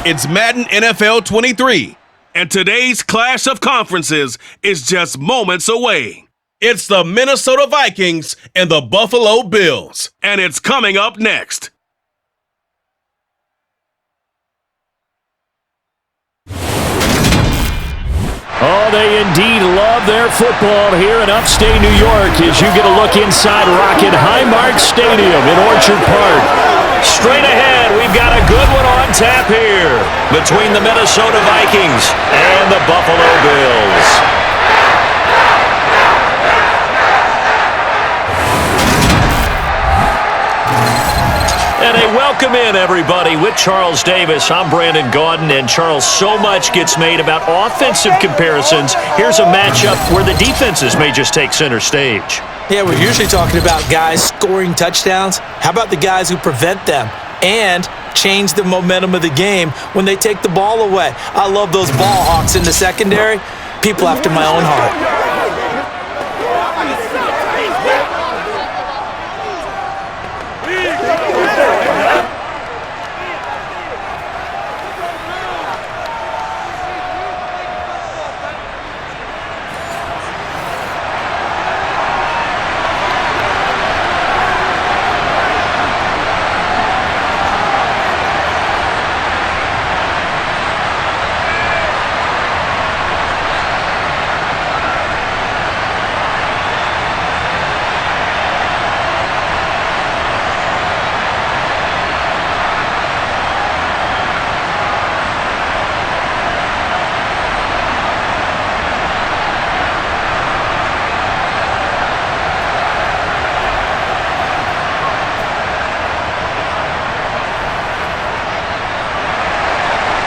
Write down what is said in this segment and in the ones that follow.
It's Madden NFL 23, and today's clash of conferences is just moments away. It's the Minnesota Vikings and the Buffalo Bills, and it's coming up next. Oh, they indeed love their football here in upstate New York as you get a look inside Rocket Highmark Stadium in Orchard Park. Straight ahead, we've got a good one on tap here between the Minnesota Vikings and the Buffalo Bills. And a welcome in, everybody, with Charles Davis. I'm Brandon Gaudin, and Charles, so much gets made about offensive comparisons. Here's a matchup where the defenses may just take center stage. Yeah, we're usually talking about guys scoring touchdowns. How about the guys who prevent them and change the momentum of the game when they take the ball away? I love those ball hawks in the secondary. People after my own heart.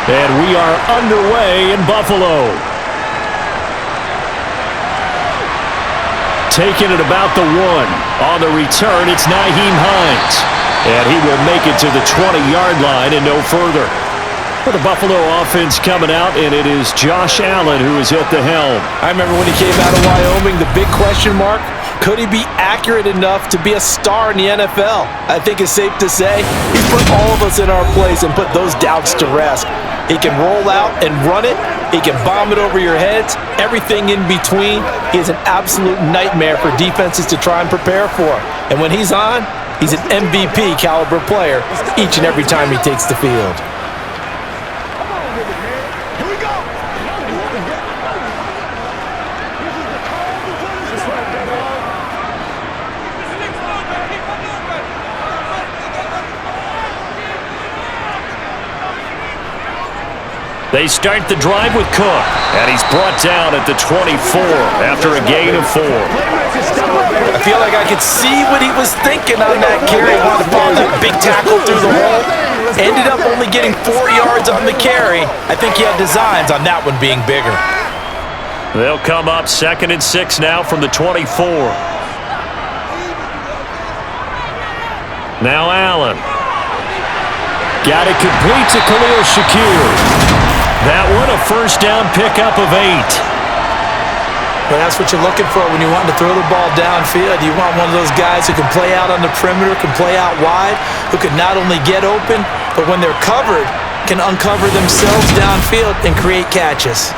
And we are underway in Buffalo. Taking it about the 1. On the return, it's Nyheim Hines. And he will make it to the 20-yard line and no further. For the Buffalo offense coming out, and it is Josh Allen who is at the helm. I remember when he came out of Wyoming, the big question mark, could he be accurate enough to be a star in the NFL? I think it's safe to say he's put all of us in our place and put those doubts to rest. He can roll out and run it. He can bomb it over your heads. Everything in between. He is an absolute nightmare for defenses to try and prepare for. And when he's on, he's an MVP caliber player each and every time he takes the field. They start the drive with Cook, and he's brought down at the 24 after a gain of 4. I feel like I could see what he was thinking on that carry. Upon that big tackle through the hole. Ended up only getting 4 yards on the carry. I think he had designs on that one being bigger. They'll come up 2nd and 6 now from the 24. Now Allen. Got it complete to Khalil Shakir. That one, a first down pickup of 8. But that's what you're looking for when you want to throw the ball downfield. You want one of those guys who can play out on the perimeter, can play out wide, who can not only get open, but when they're covered, can uncover themselves downfield and create catches.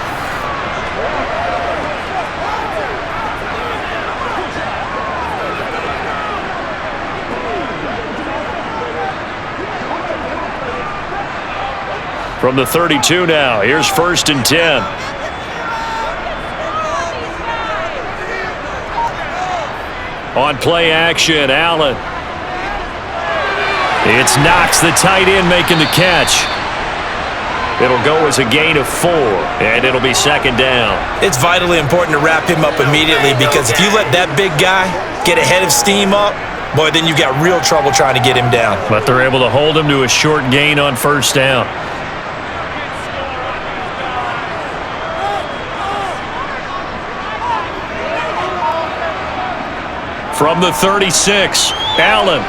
From the 32 now, here's 1st and 10. On play action, Allen. It's Knox, the tight end, making the catch. It'll go as a gain of 4, and it'll be 2nd down. It's vitally important to wrap him up immediately because if you let that big guy get a head of steam up, boy, then you've got real trouble trying to get him down. But they're able to hold him to a short gain on 1st down. From the 36, Allen.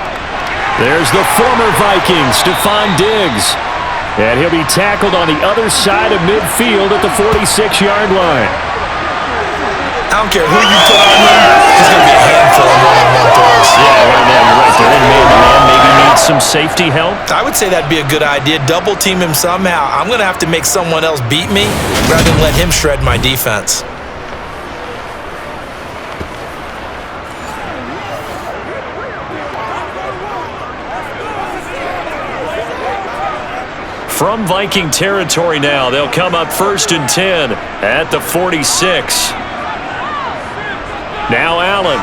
There's the former Vikings, Stephon Diggs. And he'll be tackled on the other side of midfield at the 46-yard line. I don't care who you put on him, he's going to be a handful of one-on-one throws. Yeah, right now you're right. They're in man-to-man, maybe need need some safety help? I would say that'd be a good idea. Double team him somehow. I'm going to have to make someone else beat me rather than let him shred my defense. From Viking territory now, they'll come up 1st and 10 at the 46. Now Allen.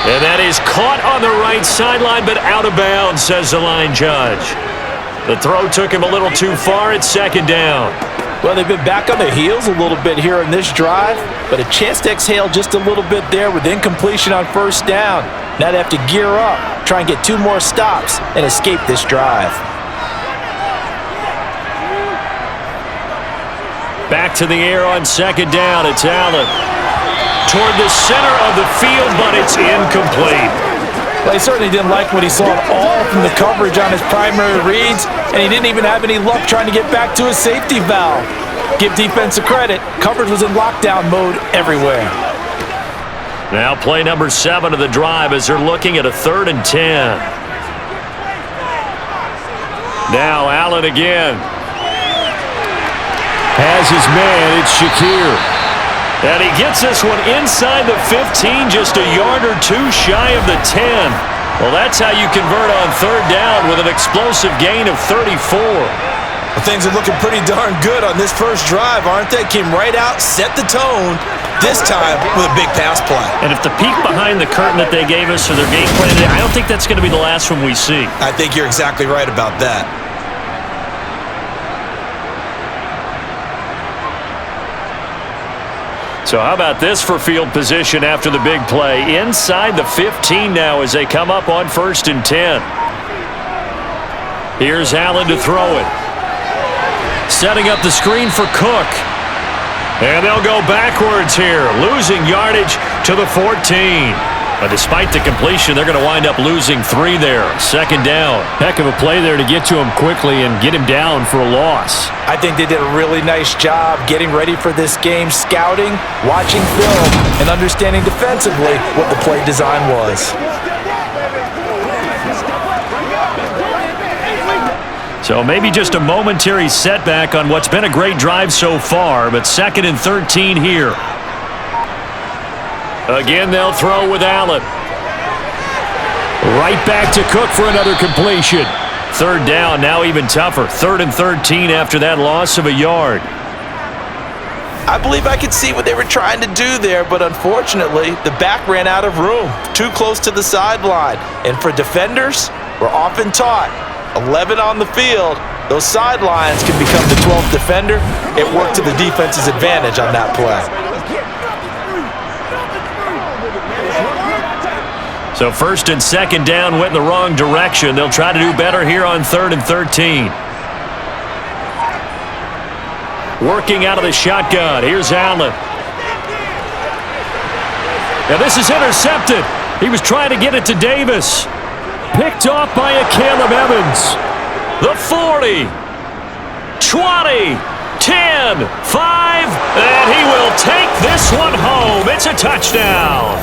And that is caught on the right sideline, but out of bounds, says the line judge. The throw took him a little too far at 2nd down. Well, they've been back on their heels a little bit here in this drive, but a chance to exhale just a little bit there with incompletion on 1st down. Now they have to gear up, try and get 2 more stops, and escape this drive. Back to the air on 2nd down. It's Allen. Toward the center of the field, but it's incomplete. Well, he certainly didn't like what he saw at all from the coverage on his primary reads, and he didn't even have any luck trying to get back to his safety valve. Give defense a credit. Coverage was in lockdown mode everywhere. Now play number 7 of the drive as they're looking at a 3rd and 10. Now Allen again. Has his man, it's Shakir. And he gets this one inside the 15, just a yard or 2 shy of the 10. Well, that's how you convert on 3rd down with an explosive gain of 34. Well, things are looking pretty darn good on this first drive, aren't they? Came right out, set the tone, this time with a big pass play. And if the peek behind the curtain that they gave us for their game plan, I don't think that's going to be the last one we see. I think you're exactly right about that. So how about this for field position after the big play? Inside the 15 now as they come up on 1st and 10. Here's Allen to throw it. Setting up the screen for Cook. And they'll go backwards here, losing yardage to the 14. But despite the completion, they're going to wind up losing 3 there. 2nd down. Heck of a play there to get to him quickly and get him down for a loss. I think they did a really nice job getting ready for this game, scouting, watching film, and understanding defensively what the play design was. So maybe just a momentary setback on what's been a great drive so far, but 2nd and 13 here. Again, they'll throw with Allen. Right back to Cook for another completion. 3rd down, now even tougher. 3rd and 13 after that loss of a yard. I believe I could see what they were trying to do there, but unfortunately, the back ran out of room. Too close to the sideline. And for defenders, we're often taught, 11 on the field, those sidelines can become the 12th defender. It worked to the defense's advantage on that play. So 1st and 2nd down went in the wrong direction. They'll try to do better here on 3rd and 13. Working out of the shotgun. Here's Allen. Now this is intercepted. He was trying to get it to Davis. Picked off by a Caleb Evans. The 40. 20. 10. 5. And he will take this one home. It's a touchdown.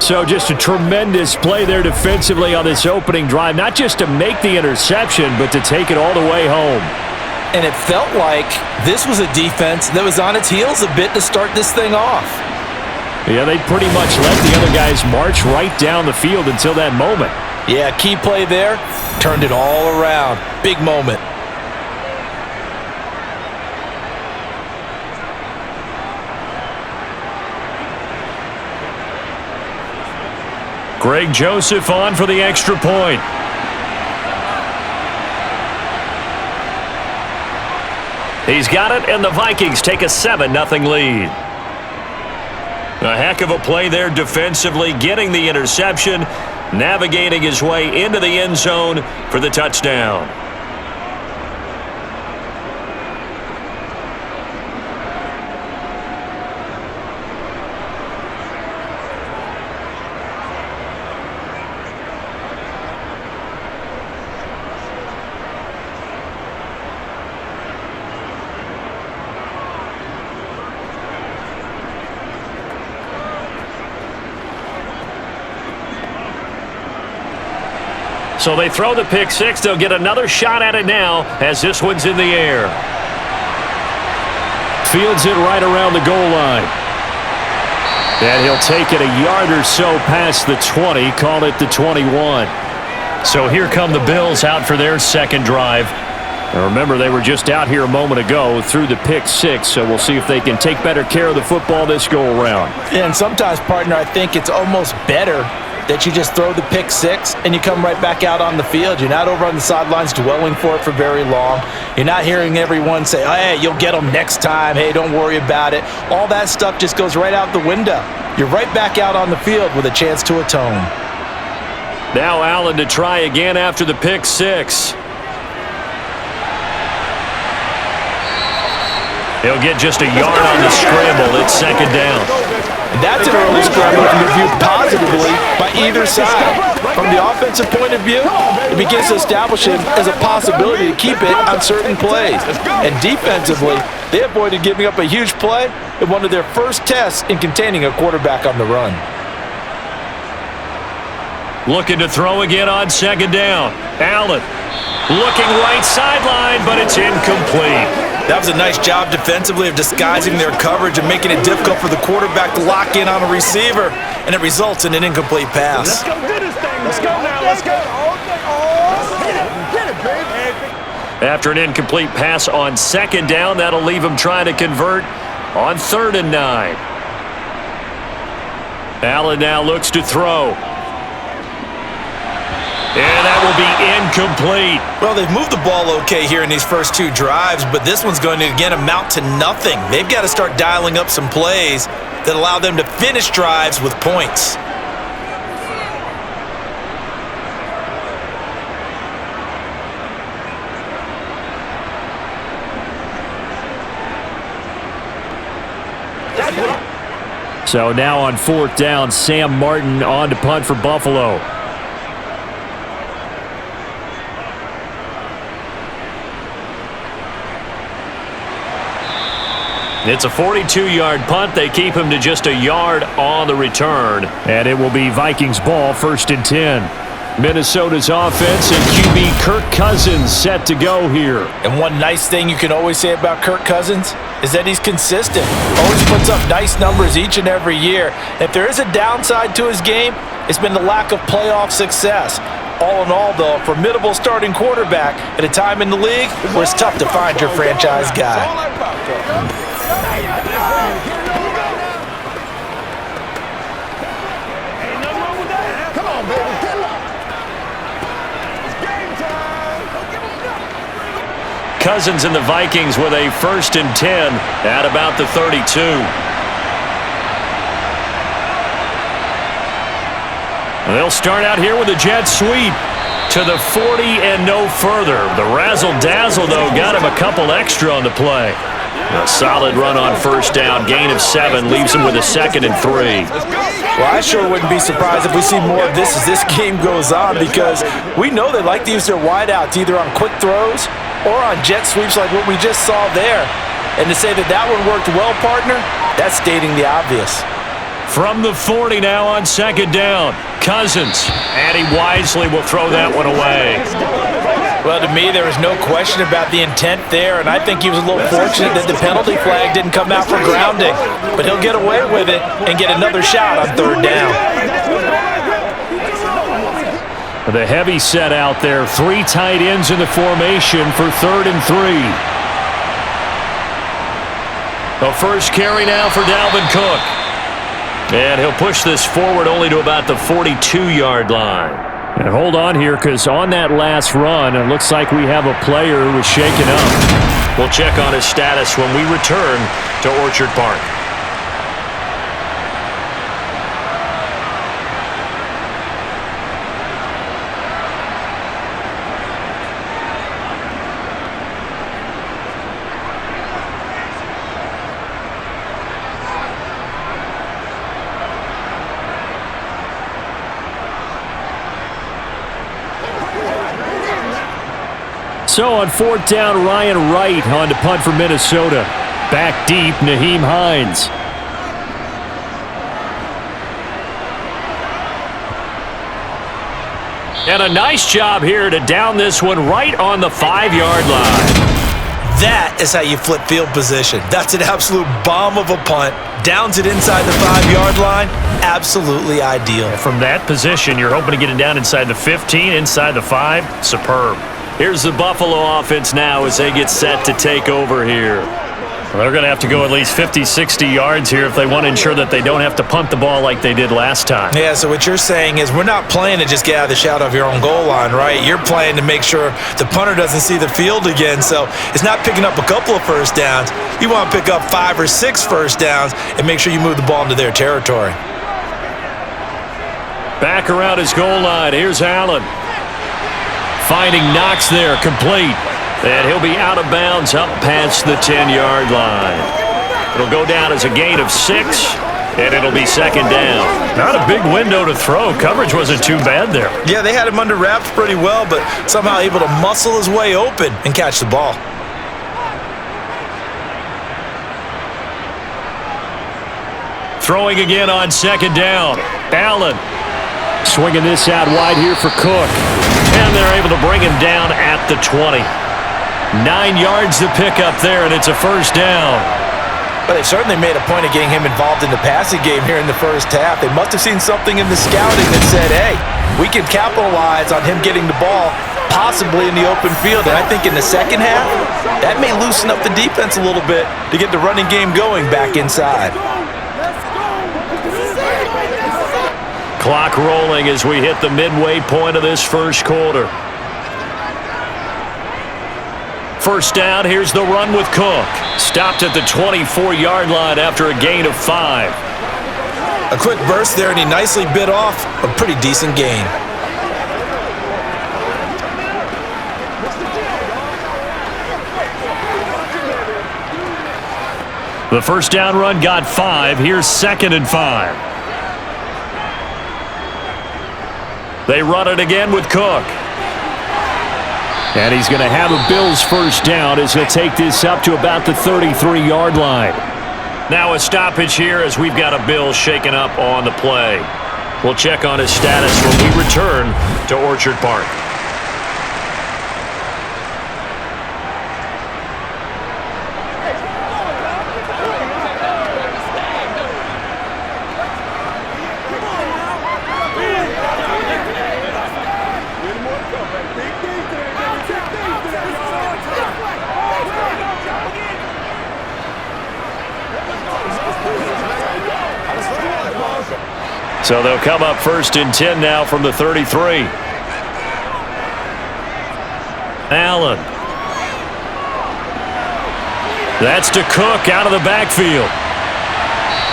So just a tremendous play there defensively on this opening drive. Not just to make the interception, but to take it all the way home. And it felt like this was a defense that was on its heels a bit to start this thing off. Yeah, they pretty much let the other guys march right down the field until that moment. Yeah, key play there. Turned it all around. Big moment. Greg Joseph on for the extra point. He's got it, and the Vikings take a 7-0 lead. A heck of a play there defensively, getting the interception, navigating his way into the end zone for the touchdown. So they throw the pick six. They'll get another shot at it now as this one's in the air. Fields it right around the goal line. And he'll take it a yard or so past the 20, call it the 21. So here come the Bills out for their second drive. Now remember, they were just out here a moment ago through the pick six, so we'll see if they can take better care of the football this go-around. And sometimes, partner, I think it's almost better that you just throw the pick six and you come right back out on the field. You're not over on the sidelines dwelling for it for very long. You're not hearing everyone say, hey, you'll get them next time. Hey, don't worry about it. All that stuff just goes right out the window. You're right back out on the field with a chance to atone. Now Allen to try again after the pick six. He'll get just a yard on the scramble. It's second down. And that's an early scramble that can be viewed positively by either side. From the offensive point of view, it begins to establish it as a possibility to keep it on certain plays. And defensively, they avoided giving up a huge play in one of their first tests in containing a quarterback on the run. Looking to throw again on second down. Allen looking right sideline, but it's incomplete. That was a nice job defensively of disguising their coverage and making it difficult for the quarterback to lock in on a receiver, and it results in an incomplete pass. Let's go do this thing. Let's go now. Let's go. Get it, baby. After an incomplete pass on second down, that'll leave him trying to convert on 3rd and 9. Allen now looks to throw. And that will be incomplete. Well, they've moved the ball okay here in these first two drives, but this one's going to, again, amount to nothing. They've got to start dialing up some plays that allow them to finish drives with points. So now on 4th down, Sam Martin on to punt for Buffalo. It's a 42-yard punt. They keep him to just a yard on the return. And it will be Vikings ball, 1st and 10. Minnesota's offense and QB Kirk Cousins set to go here. And one nice thing you can always say about Kirk Cousins is that he's consistent. Always puts up nice numbers each and every year. If there is a downside to his game, it's been the lack of playoff success. All in all, though, a formidable starting quarterback at a time in the league where it's tough to find your franchise guy. Cousins and the Vikings with a 1st and 10 at about the 32. They'll start out here with a jet sweep to the 40 and no further. The razzle-dazzle, though, got him a couple extra on the play. A solid run on 1st down, gain of 7, leaves him with a 2nd and 3. Well, I sure wouldn't be surprised if we see more of this as this game goes on, because we know they like to use their wideouts either on quick throws or on jet sweeps like what we just saw there. And to say that that one worked well, partner, that's stating the obvious. From the 40 now on 2nd down, Cousins, and he wisely will throw that one away. Well, to me, there was no question about the intent there, and I think he was a little fortunate that the penalty flag didn't come out for grounding. But he'll get away with it and get another shot on 3rd down. The heavy set out there, 3 tight ends in the formation for 3rd and 3. The first carry now for Dalvin Cook. And he'll push this forward only to about the 42-yard line. And hold on here, because on that last run, it looks like we have a player who was shaken up. We'll check on his status when we return to Orchard Park. So on 4th down, Ryan Wright on to punt for Minnesota. Back deep, Nyheim Hines. And a nice job here to down this one right on the 5-yard line. That is how you flip field position. That's an absolute bomb of a punt. Downs it inside the 5-yard line. Absolutely ideal. From that position, you're hoping to get it down inside the 15, inside the 5. Superb. Here's the Buffalo offense now as they get set to take over here. Well, they're going to have to go at least 50, 60 yards here if they want to ensure that they don't have to punt the ball like they did last time. Yeah, so what you're saying is we're not playing to just get out of the shadow of your own goal line, right? You're playing to make sure the punter doesn't see the field again. So it's not picking up a couple of first downs. You want to pick up 5 or 6 first downs and make sure you move the ball into their territory. Back around his goal line. Here's Allen. Finding Knox there, complete. And he'll be out of bounds up past the 10-yard line. It'll go down as a gain of 6, and it'll be second down. Not a big window to throw. Coverage wasn't too bad there. Yeah, they had him under wraps pretty well, but somehow able to muscle his way open and catch the ball. Throwing again on second down. Allen swinging this out wide here for Cook. And they're able to bring him down at the 20. 9 yards to pick up there, and it's a first down. But they certainly made a point of getting him involved in the passing game here in the first half. They must have seen something in the scouting that said, hey, we can capitalize on him getting the ball possibly in the open field. And I think in the second half, that may loosen up the defense a little bit to get the running game going back inside. Clock rolling as we hit the midway point of this first quarter. First down, here's the run with Cook. Stopped at the 24-yard line after a gain of 5. A quick burst there, and he nicely bit off a pretty decent gain. The first down run got 5. Here's 2nd and 5. They run it again with Cook. And he's going to have a Bills first down as he'll take this up to about the 33-yard line. Now a stoppage here as we've got a Bills shaken up on the play. We'll check on his status when we return to Orchard Park. So they'll come up 1st and 10 now from the 33. Allen. That's to Cook out of the backfield.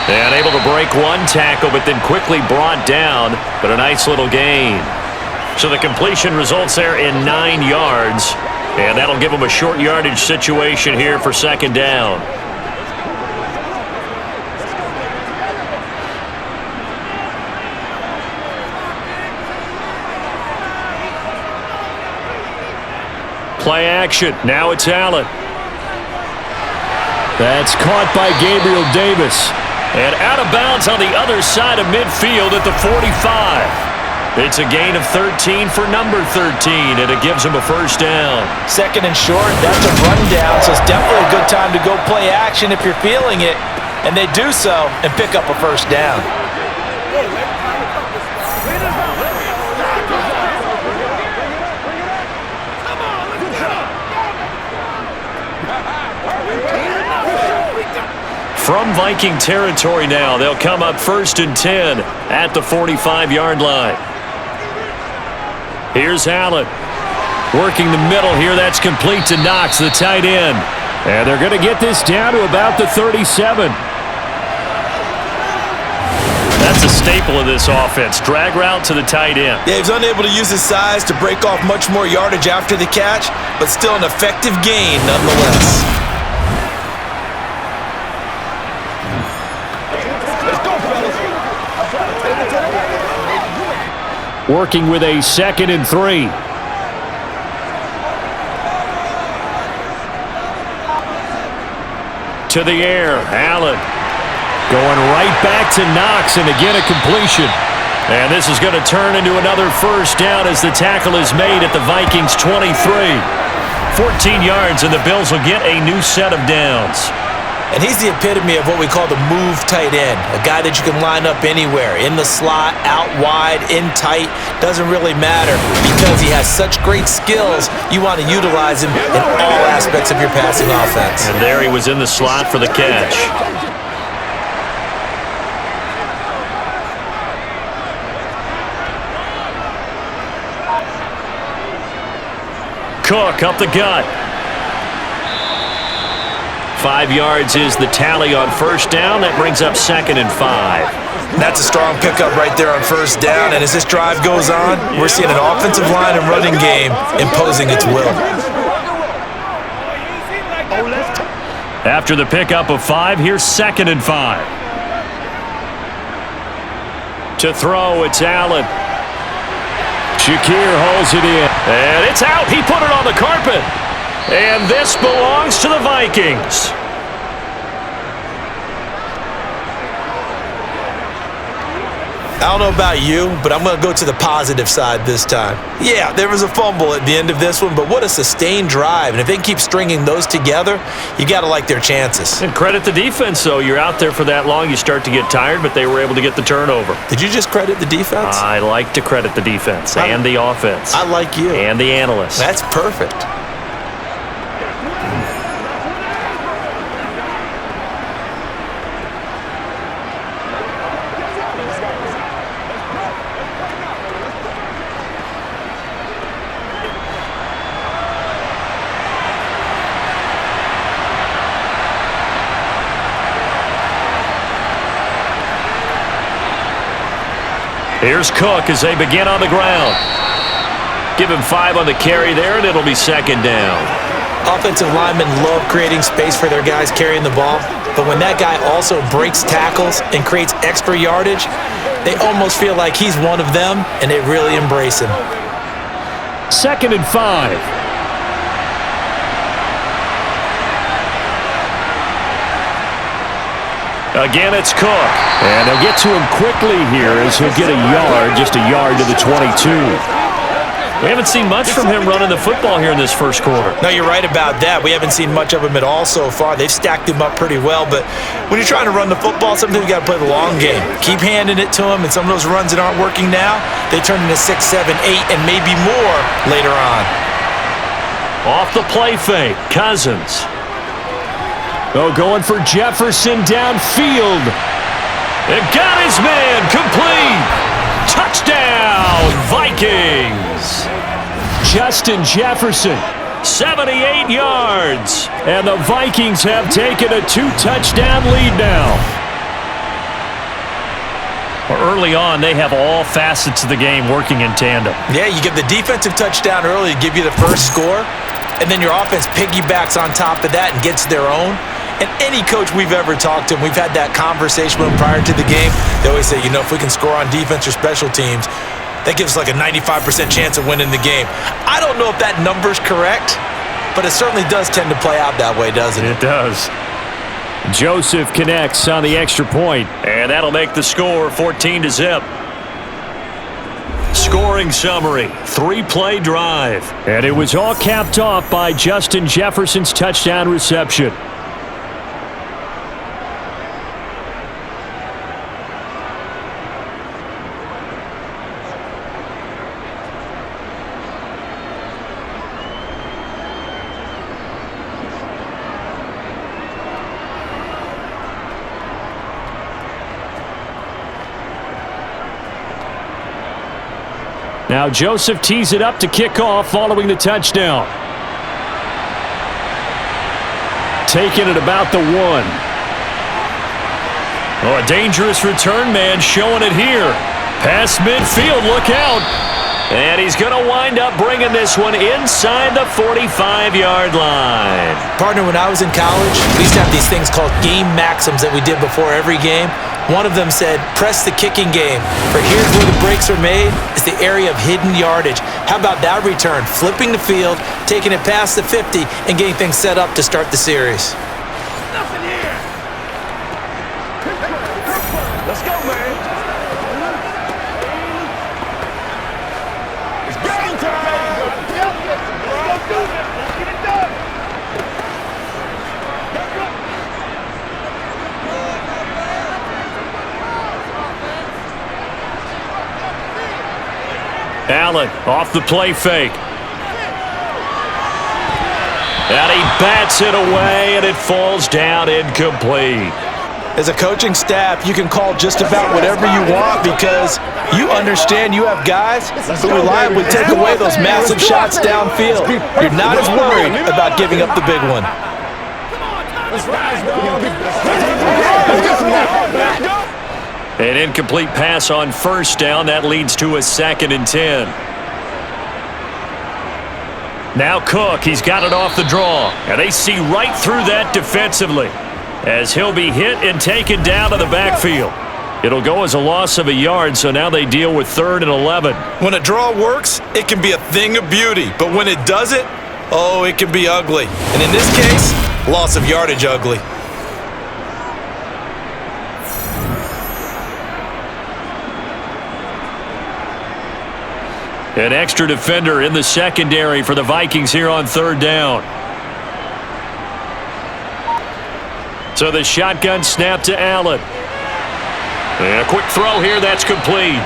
And able to break one tackle, but then quickly brought down, but a nice little gain. So the completion results there in 9 yards, and that'll give them a short yardage situation here for second down. Play action. Now it's Allen. That's caught by Gabriel Davis. And out of bounds on the other side of midfield at the 45. It's a gain of 13 for number 13, and it gives him a first down. 2nd and short, that's a rundown, so it's definitely a good time to go play action if you're feeling it. And they do so and pick up a first down. From Viking territory now, they'll come up 1st and 10 at the 45-yard line. Here's Allen. Working the middle here, that's complete to Knox, the tight end. And they're going to get this down to about the 37. That's a staple of this offense. Drag route to the tight end. Yeah, he was unable to use his size to break off much more yardage after the catch, but still an effective gain nonetheless. Working with a 2nd and 3. To the air, Allen. Going right back to Knox, and again a completion. And this is going to turn into another first down as the tackle is made at the Vikings 23. 14 yards, and the Bills will get a new set of downs. And he's the epitome of what we call the move tight end, a guy that you can line up anywhere, in the slot, out wide, in tight, doesn't really matter because he has such great skills. You want to utilize him in all aspects of your passing offense. And there he was in the slot for the catch. Cook up the gut. 5 yards is the tally on first down. That brings up 2nd and 5. That's a strong pickup right there on first down. And as this drive goes on, we're seeing an offensive line and running game imposing its will. After the pickup of 5, here's 2nd and 5. To throw, it's Allen. Shakir holds it in. And it's out. He put it on the carpet. And this belongs to the Vikings. I don't know about you, but I'm going to go to the positive side this time. Yeah, there was a fumble at the end of this one, but what a sustained drive. And if they keep stringing those together, you got to like their chances. And credit the defense, though. You're out there for that long, you start to get tired, but they were able to get the turnover. Did you just credit the defense? I like to credit the defense and the offense. I like you. And the analysts. That's perfect. Here's Cook as they begin on the ground. Give him 5 on the carry there, and it'll be 2nd down. Offensive linemen love creating space for their guys carrying the ball, but when that guy also breaks tackles and creates extra yardage, they almost feel like he's one of them, and they really embrace him. 2nd and 5. Again, it's Cook. And they'll get to him quickly here as he'll get a yard, just a yard to the 22. We haven't seen much from him running the football here in this first quarter. No, you're right about that. We haven't seen much of him at all so far. They've stacked him up pretty well, but when you're trying to run the football, sometimes you got to play the long game. Keep handing it to him, and some of those runs that aren't working now, they turn into 6, 7, 8, and maybe more later on. Off the play fake, Cousins. Oh, going for Jefferson downfield. And got his man complete. Touchdown, Vikings. Justin Jefferson, 78 yards. And the Vikings have taken a 2-touchdown lead now. Early on, they have all facets of the game working in tandem. Yeah, you give the defensive touchdown early to give you the first score, and then your offense piggybacks on top of that and gets their own. And any coach we've ever talked to, and we've had that conversation with them prior to the game, they always say, you know, if we can score on defense or special teams, that gives us like a 95% chance of winning the game. I don't know if that number's correct, but it certainly does tend to play out that way, doesn't it? It does. Joseph connects on the extra point, and that'll make the score 14-0. Scoring summary, 3-play drive. And it was all capped off by Justin Jefferson's touchdown reception. Now Joseph tees it up to kick off following the touchdown. Taking it about the 1. Oh, a dangerous return man showing it here. Past midfield, look out. And he's going to wind up bringing this one inside the 45-yard line. Partner, when I was in college, we used to have these things called game maxims that we did before every game. One of them said, press the kicking game. For here's where the breaks are made, is the area of hidden yardage. How about that return? Flipping the field, taking it past the 50, and getting things set up to start the series. Nothing here. Let's go, man. Allen off the play fake. And he bats it away, and it falls down incomplete. As a coaching staff, you can call just about whatever you want because you understand you have guys who reliably take away those massive shots downfield. You're not as worried about giving up the big one. An incomplete pass on first down. That leads to a 2nd and 10. Now Cook, he's got it off the draw. And they see right through that defensively as he'll be hit and taken down to the backfield. It'll go as a loss of a yard, so now they deal with 3rd and 11. When a draw works, it can be a thing of beauty. But when it doesn't, oh, it can be ugly. And in this case, loss of yardage ugly. An extra defender in the secondary for the Vikings here on 3rd down. So the shotgun snap to Allen. And a quick throw here, that's complete.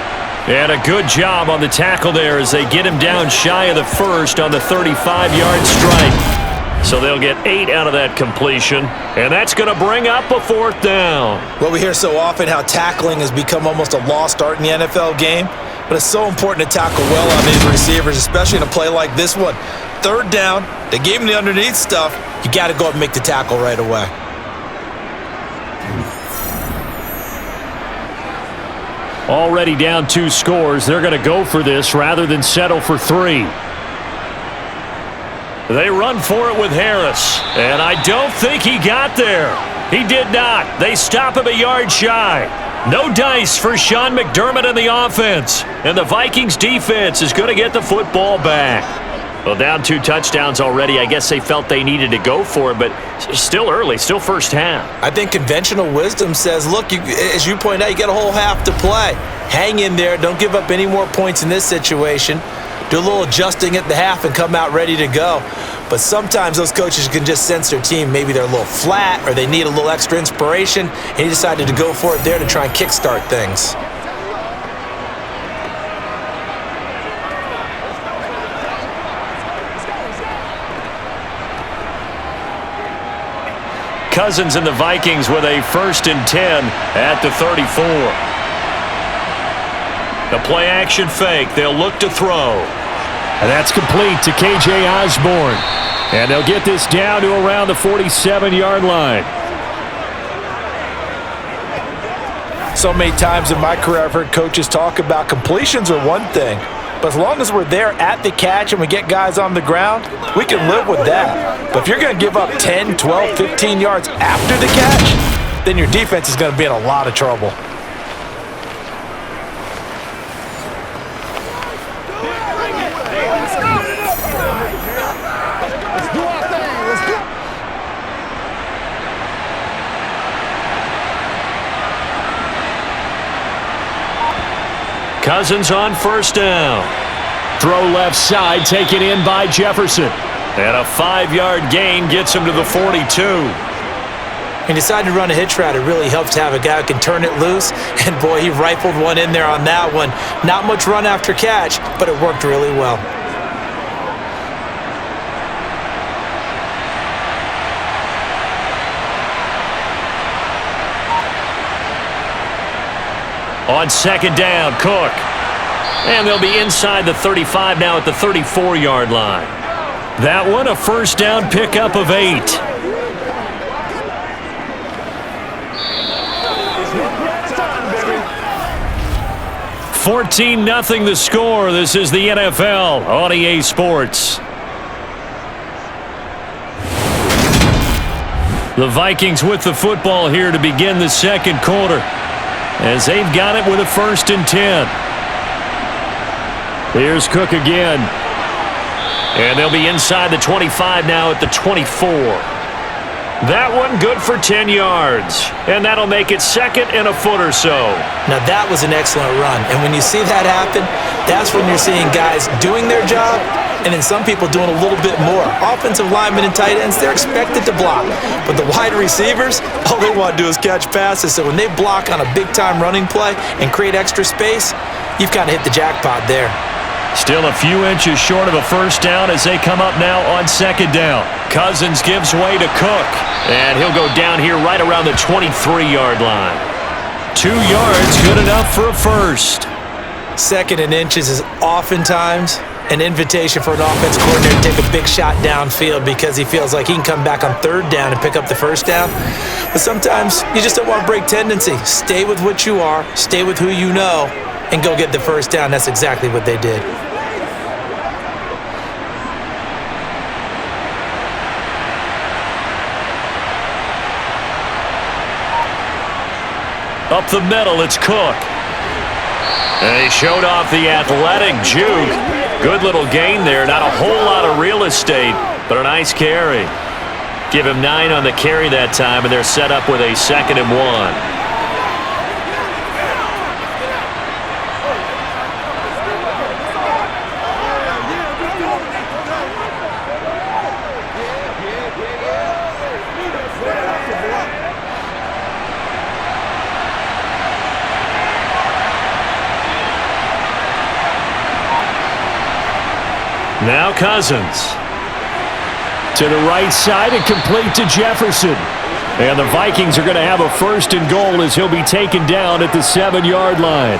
And a good job on the tackle there as they get him down shy of the first on the 35-yard strike. So they'll get 8 out of that completion, and that's going to bring up a 4th down. Well, we hear so often how tackling has become almost a lost art in the NFL game, but it's so important to tackle well on these receivers, especially in a play like this one. 3rd down, they gave him the underneath stuff. You got to go up and make the tackle right away. Already down 2 scores. They're going to go for this rather than settle for 3. They run for it with Harris, and I don't think he got there. He did not. They stop him a yard shy. No dice for Sean McDermott in the offense, and the Vikings defense is going to get the football back. Well, down 2 touchdowns already. I guess they felt they needed to go for it, but still early, still first half. I think conventional wisdom says, look, as you point out, you got a whole half to play. Hang in there. Don't give up any more points in this situation. Do a little adjusting at the half and come out ready to go. But sometimes those coaches can just sense their team. Maybe they're a little flat or they need a little extra inspiration, and he decided to go for it there to try and kickstart things. Cousins and the Vikings with a 1st and 10 at the 34. The play action fake. They'll look to throw. And that's complete to K.J. Osborne. And they'll get this down to around the 47-yard line. So many times in my career I've heard coaches talk about completions are one thing, but as long as we're there at the catch and we get guys on the ground, we can live with that. But if you're going to give up 10, 12, 15 yards after the catch, then your defense is going to be in a lot of trouble. Cousins on 1st down. Throw left side, taken in by Jefferson. And a 5-yard gain gets him to the 42. He decided to run a hitch route. It really helps to have a guy who can turn it loose. And boy, he rifled one in there on that one. Not much run after catch, but it worked really well. On 2nd down, Cook. And they'll be inside the 35 now at the 34-yard line. That one, a 1st down pickup of 8. $14-0 the score. This is the NFL on EA Sports. The Vikings with the football here to begin the 2nd quarter, as they've got it with a 1st and 10. Here's Cook again. And they'll be inside the 25 now at the 24. That one good for 10 yards. And that'll make it 2nd and a foot or so. Now that was an excellent run. And when you see that happen, that's when you're seeing guys doing their job and then some people doing a little bit more. Offensive linemen and tight ends, they're expected to block. But the wide receivers, all they want to do is catch passes. So when they block on a big-time running play and create extra space, you've kind of hit the jackpot there. Still a few inches short of a first down as they come up now on second down. Cousins gives way to Cook, and he'll go down here right around the 23-yard line. 2 yards, good enough for a first. Second and inches is oftentimes an invitation for an offense coordinator to take a big shot downfield because he feels like he can come back on third down and pick up the first down. But sometimes you just don't want to break tendency. Stay with what you are, stay with who you know, and go get the first down. That's exactly what they did. Up the middle, it's Cook. And he showed off the athletic juke. Good little gain there. Not a whole lot of real estate, but a nice carry. Give him 9 on the carry that time, and they're set up with a 2nd and 1. Now Cousins. To the right side and complete to Jefferson. And the Vikings are going to have a 1st and goal as he'll be taken down at the 7-yard line.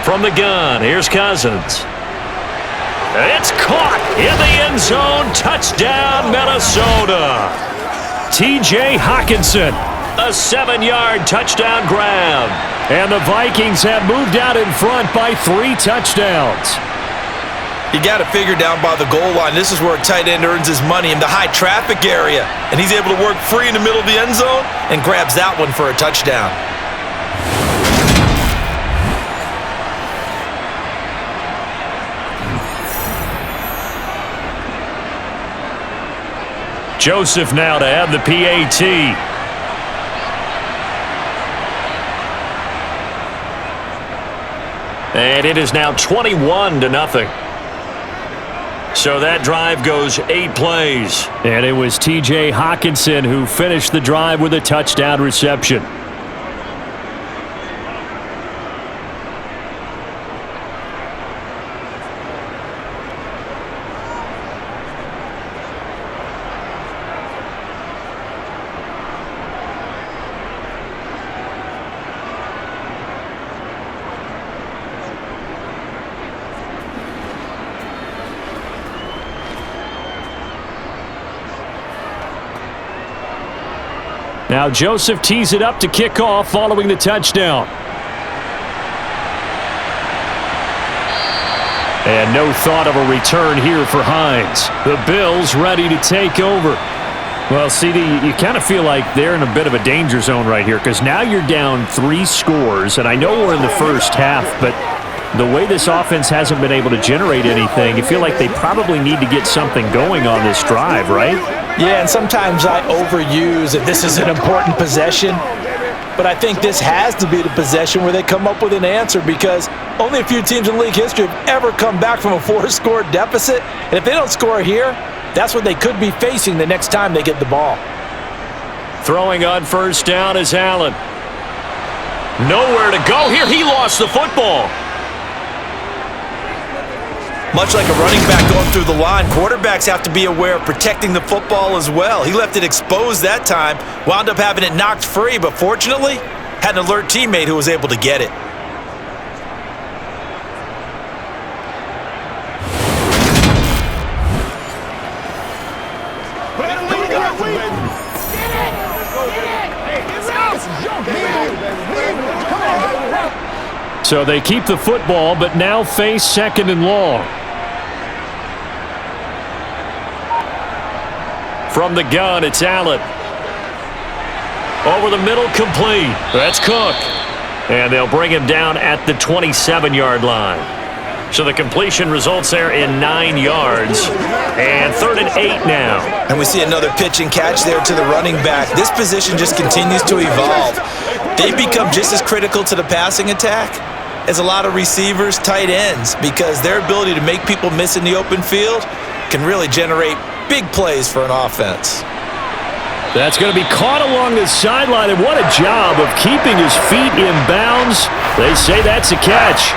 From the gun, here's Cousins. It's caught in the end zone. Touchdown, Minnesota. T.J. Hawkinson, a 7-yard touchdown grab. And the Vikings have moved out in front by 3 touchdowns. You got to figure down by the goal line. This is where a tight end earns his money, in the high traffic area. And he's able to work free in the middle of the end zone and grabs that one for a touchdown. Joseph now to have the PAT. And it is now 21-0. So that drive goes 8 plays. And it was T.J. Hawkinson who finished the drive with a touchdown reception. Now Joseph tees it up to kick off following the touchdown. And no thought of a return here for Hines. The Bills ready to take over. Well, CD, you kind of feel like they're in a bit of a danger zone right here because now you're down 3 scores, and I know we're in the first half, but the way this offense hasn't been able to generate anything, you feel like they probably need to get something going on this drive, right? Yeah, and sometimes I overuse that this is an important possession, but I think this has to be the possession where they come up with an answer because only a few teams in league history have ever come back from a 4-score deficit, and if they don't score here, that's what they could be facing the next time they get the ball. Throwing on first down is Allen. Nowhere to go here. He lost the football. Much like a running back going through the line, quarterbacks have to be aware of protecting the football as well. He left it exposed that time, wound up having it knocked free, but fortunately, had an alert teammate who was able to get it. So they keep the football, but now face 2nd and long. From the gun, it's Allen. Over the middle, complete. That's Cook. And they'll bring him down at the 27-yard line. So the completion results there in 9 yards. And 3rd and 8 now. And we see another pitch and catch there to the running back. This position just continues to evolve. They've become just as critical to the passing attack is a lot of receivers, tight ends, because their ability to make people miss in the open field can really generate big plays for an offense. That's going to be caught along the sideline, and what a job of keeping his feet in bounds. They say that's a catch.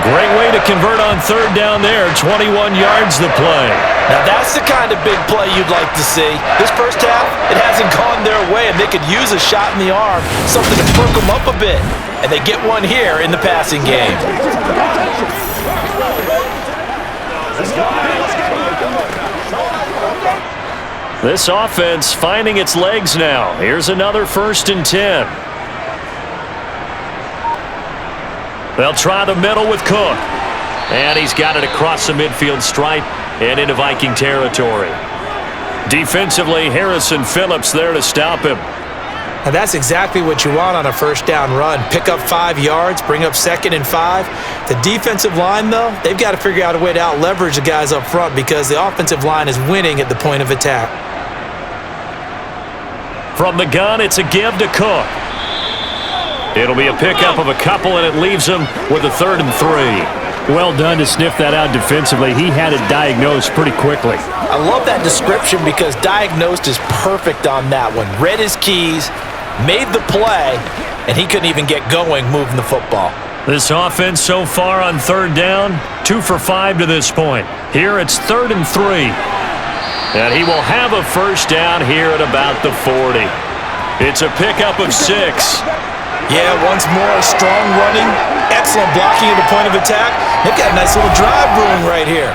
Great way to convert on third down there. 21 yards the play. Now that's the kind of big play you'd like to see. This first half, it hasn't gone their way, and they could use a shot in the arm, something to perk them up a bit. And they get one here in the passing game. This offense finding its legs now. Here's another 1st and 10. They'll try the middle with Cook. And he's got it across the midfield stripe and into Viking territory. Defensively, Harrison Phillips there to stop him. Now that's exactly what you want on a first down run. Pick up 5 yards, bring up 2nd and 5. The defensive line, though, they've got to figure out a way to out-leverage the guys up front because the offensive line is winning at the point of attack. From the gun, it's a give to Cook. It'll be a pickup of a couple, and it leaves him with a 3rd and 3. Well done to sniff that out defensively. He had it diagnosed pretty quickly. I love that description because diagnosed is perfect on that one. Read his keys, made the play, and he couldn't even get going moving the football. This offense so far on third down, 2 for 5 to this point. Here it's 3rd and 3. And he will have a first down here at about the 40. It's a pickup of 6. Yeah, once more, strong running, excellent blocking at the point of attack. They've got a nice little drive brewing right here.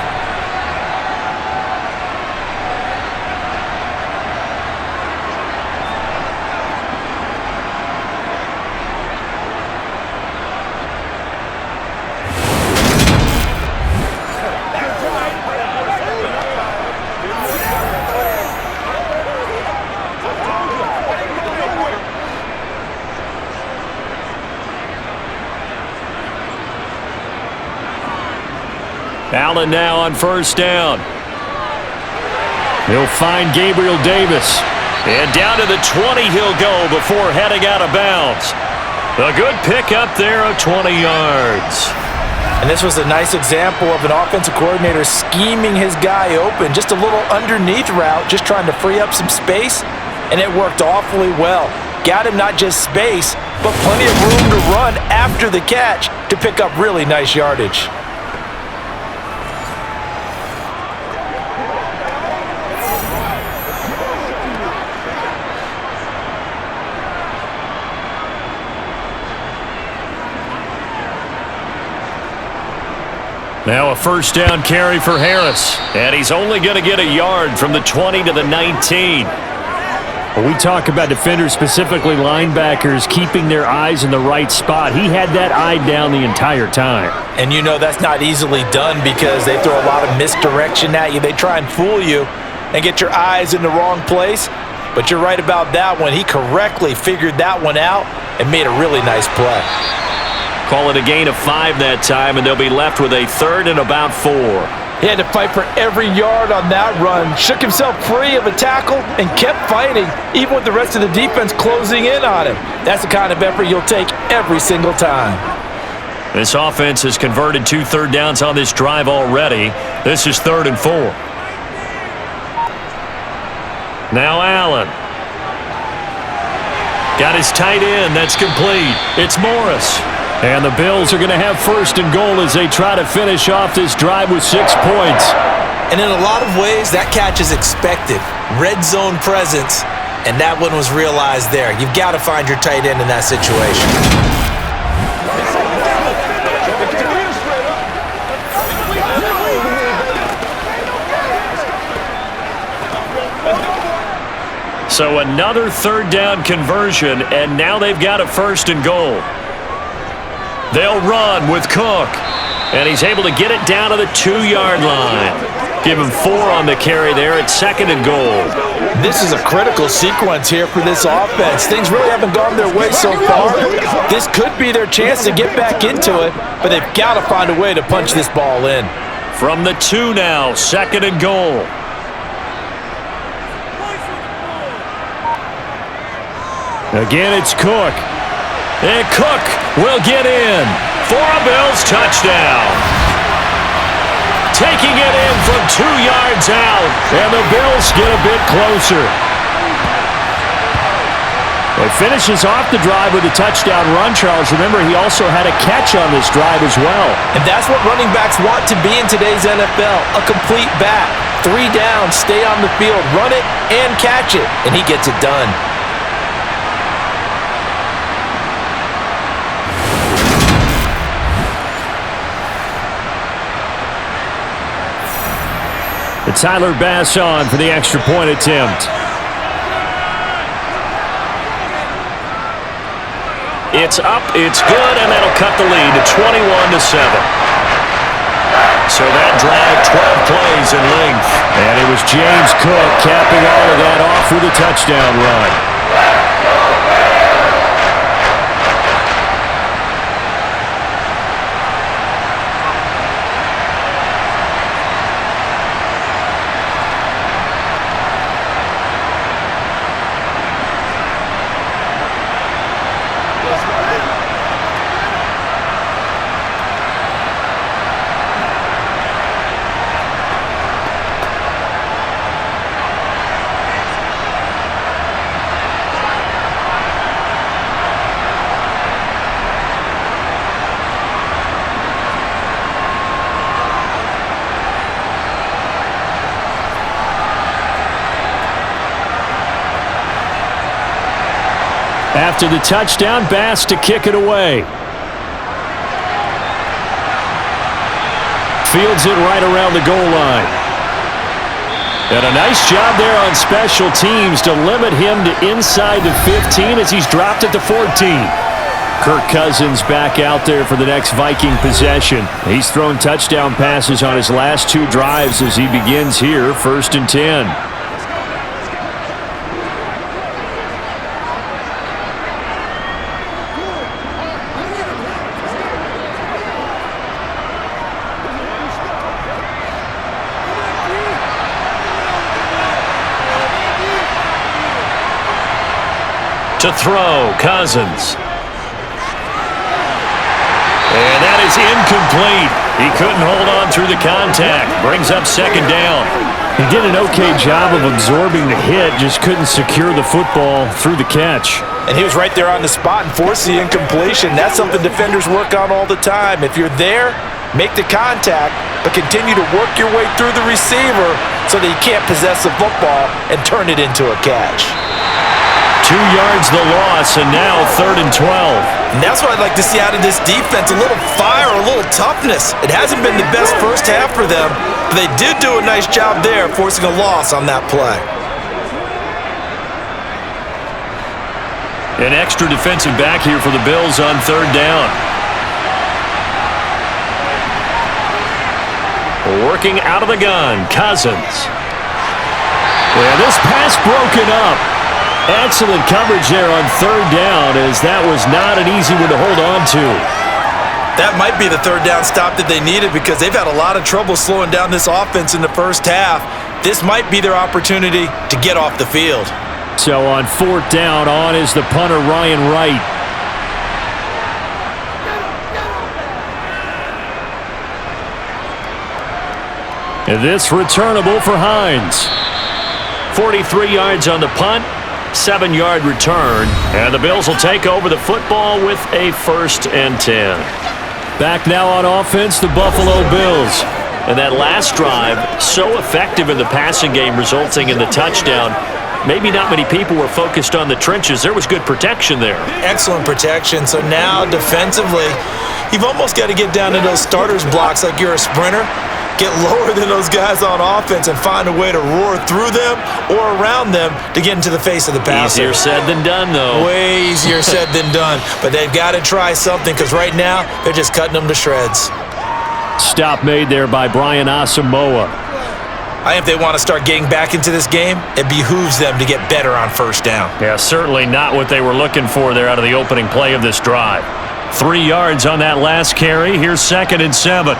Allen now on first down. He'll find Gabriel Davis. And down to the 20 he'll go before heading out of bounds. A good pickup there of 20 yards. And this was a nice example of an offensive coordinator scheming his guy open. Just a little underneath route, just trying to free up some space. And it worked awfully well. Got him not just space, but plenty of room to run after the catch to pick up really nice yardage. Now a first down carry for Harris. And he's only going to get a yard from the 20 to the 19. When we talk about defenders, specifically linebackers, keeping their eyes in the right spot, he had that eye down the entire time. And you know that's not easily done because they throw a lot of misdirection at you. They try and fool you and get your eyes in the wrong place. But you're right about that one. He correctly figured that one out and made a really nice play. Call it a gain of 5 that time, and they'll be left with a 3rd and about 4. He had to fight for every yard on that run. Shook himself free of a tackle and kept fighting, even with the rest of the defense closing in on him. That's the kind of effort you'll take every single time. This offense has converted 2 third downs on this drive already. This is 3rd and 4. Now Allen. Got his tight end. That's complete. It's Morris. And the Bills are going to have 1st and goal as they try to finish off this drive with 6 points. And in a lot of ways, that catch is expected. Red zone presence, and that one was realized there. You've got to find your tight end in that situation. So another 3rd down conversion, and now they've got a 1st and goal. They'll run with Cook, and he's able to get it down to the 2-yard line. Give him 4 on the carry there at 2nd and goal. This is a critical sequence here for this offense. Things really haven't gone their way so far. This could be their chance to get back into it, but they've got to find a way to punch this ball in. From the 2 now, 2nd and goal. Again, it's Cook. And Cook will get in. for a Bills touchdown. Taking it in from 2 yards out, and the Bills get a bit closer. He finishes off the drive with a touchdown run, Charles. Remember, he also had a catch on this drive as well. And that's what running backs want to be in today's NFL, a complete back. 3 down, stay on the field, run it, and catch it, and he gets it done. Tyler Bass on for the extra point attempt. It's up, it's good, and that'll cut the lead to 21-7. So that drive, 12 plays in length. And it was James Cook capping all of that off with a touchdown run. After the touchdown, Bass to kick it away. Fields it right around the goal line. And a nice job there on special teams to limit him to inside the 15 as he's dropped at the 14. Kirk Cousins back out there for the next Viking possession. He's thrown touchdown passes on his last 2 drives as he begins here, 1st and 10. To throw, Cousins. And that is incomplete. He couldn't hold on through the contact. Brings up 2nd down. He did an okay job of absorbing the hit, just couldn't secure the football through the catch. And he was right there on the spot and forced the incompletion. That's something defenders work on all the time. If you're there, make the contact, but continue to work your way through the receiver so that you can't possess the football and turn it into a catch. 2 yards the loss, and now 3rd and 12. And that's what I'd like to see out of this defense, a little fire, a little toughness. It hasn't been the best first half for them, but they did do a nice job there forcing a loss on that play. An extra defensive back here for the Bills on 3rd down. Working out of the gun, Cousins. And this pass broken up. Excellent coverage there on 3rd down, as that was not an easy one to hold on to. That might be the 3rd down stop that they needed because they've had a lot of trouble slowing down this offense in the first half. This might be their opportunity to get off the field. So on 4th down, on is the punter, Ryan Wright. And this returnable for Hines. 43 yards on the punt. 7-yard return, and the Bills will take over the football with a 1st and 10. Back now on offense, the Buffalo Bills. And that last drive, so effective in the passing game, resulting in the touchdown. Maybe not many people were focused on the trenches. There was good protection there. Excellent protection. So now defensively, you've almost got to get down to those starters blocks like you're a sprinter. Get lower than those guys on offense and find a way to roar through them or around them to get into the face of the passer. Easier said than done, though. Way easier said than done. But they've got to try something because right now they're just cutting them to shreds. Stop made there by Brian Asamoah. I think if they want to start getting back into this game, it behooves them to get better on 1st down. Yeah, certainly not what they were looking for there out of the opening play of this drive. 3 yards on that last carry. Here's 2nd and 7.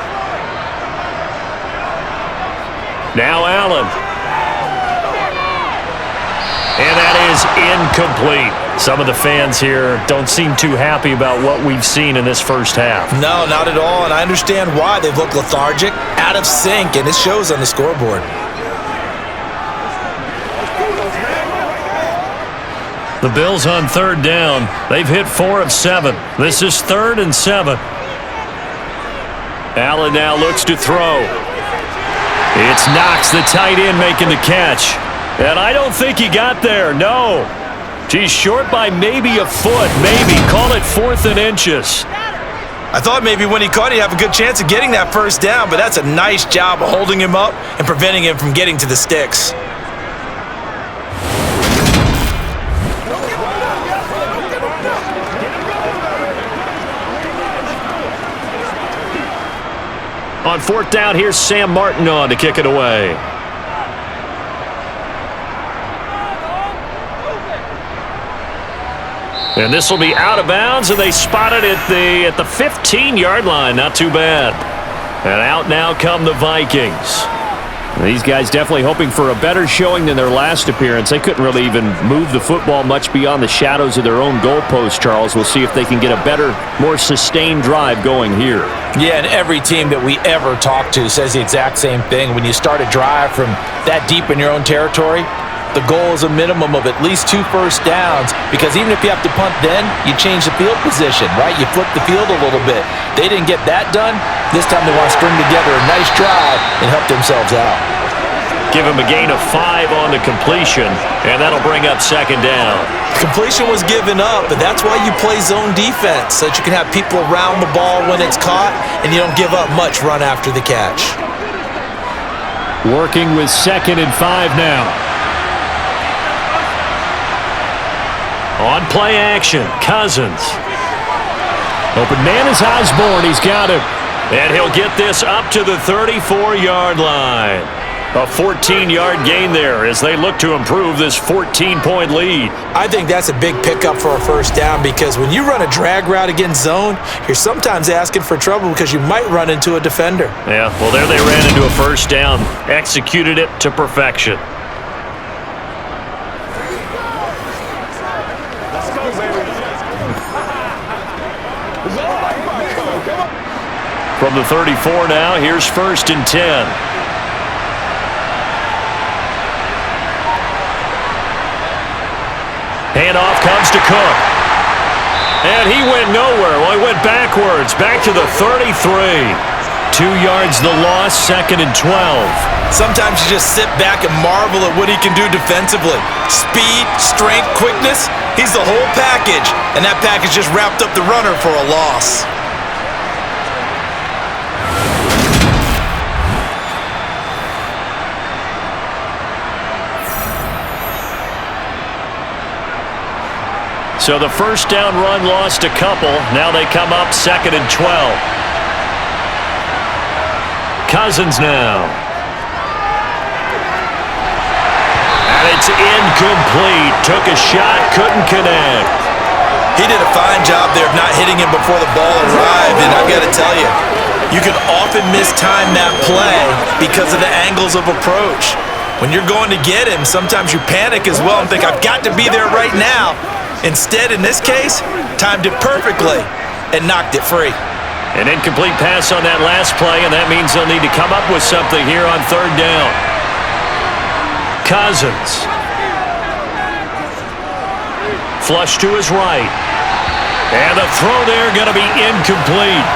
Now Allen. And that is incomplete. Some of the fans here don't seem too happy about what we've seen in this first half. No, not at all, and I understand why. They've looked lethargic, out of sync, and it shows on the scoreboard. The Bills on third down. They've hit 4 of 7. This is 3rd and 7. Allen now looks to throw. It's Knox, the tight end, making the catch. And I don't think he got there, no. He's short by maybe a foot, maybe. Call it 4th and inches. I thought maybe when he caught, he'd have a good chance of getting that first down, but that's a nice job of holding him up and preventing him from getting to the sticks. On 4th down, here's Sam Martin on to kick it away. And this will be out of bounds, and they spot it at the 15-yard line. Not too bad. And out now come the Vikings. These guys definitely hoping for a better showing than their last appearance. They couldn't really even move the football much beyond the shadows of their own goalpost, Charles. We'll see if they can get a better, more sustained drive going here. Yeah, and every team that we ever talk to says the exact same thing. When you start a drive from that deep in your own territory, the goal is a minimum of at least 2 first downs, because even if you have to punt then, you change the field position, right? You flip the field a little bit. They didn't get that done. This time they want to string together a nice drive and help themselves out. Give him a gain of 5 on the completion, and that'll bring up 2nd down. Completion was given up, but that's why you play zone defense, so that you can have people around the ball when it's caught, and you don't give up much run after the catch. Working with 2nd and 5 now. On play action, Cousins. Open man is Osborne. He's got him. And he'll get this up to the 34-yard line. A 14-yard gain there as they look to improve this 14-point lead. I think that's a big pickup for a first down, because when you run a drag route against zone, you're sometimes asking for trouble because you might run into a defender. Yeah, well, there they ran into a first down. Executed it to perfection. From the 34 now, here's 1st and 10. Handoff comes to Cook. And he went nowhere. Well, he went backwards, back to the 33. 2 yards the loss, 2nd and 12. Sometimes you just sit back and marvel at what he can do defensively. Speed, strength, quickness, he's the whole package. And that package just wrapped up the runner for a loss. So the first down run lost a couple. Now they come up 2nd and 12. Cousins now. And it's incomplete. Took a shot, couldn't connect. He did a fine job there of not hitting him before the ball arrived. And I've got to tell you, you can often mistime that play because of the angles of approach. When you're going to get him, sometimes you panic as well and think, I've got to be there right now. Instead, in this case, timed it perfectly and knocked it free. An incomplete pass on that last play, and that means they'll need to come up with something here on 3rd down. Cousins. Flush to his right. And the throw there going to be incomplete.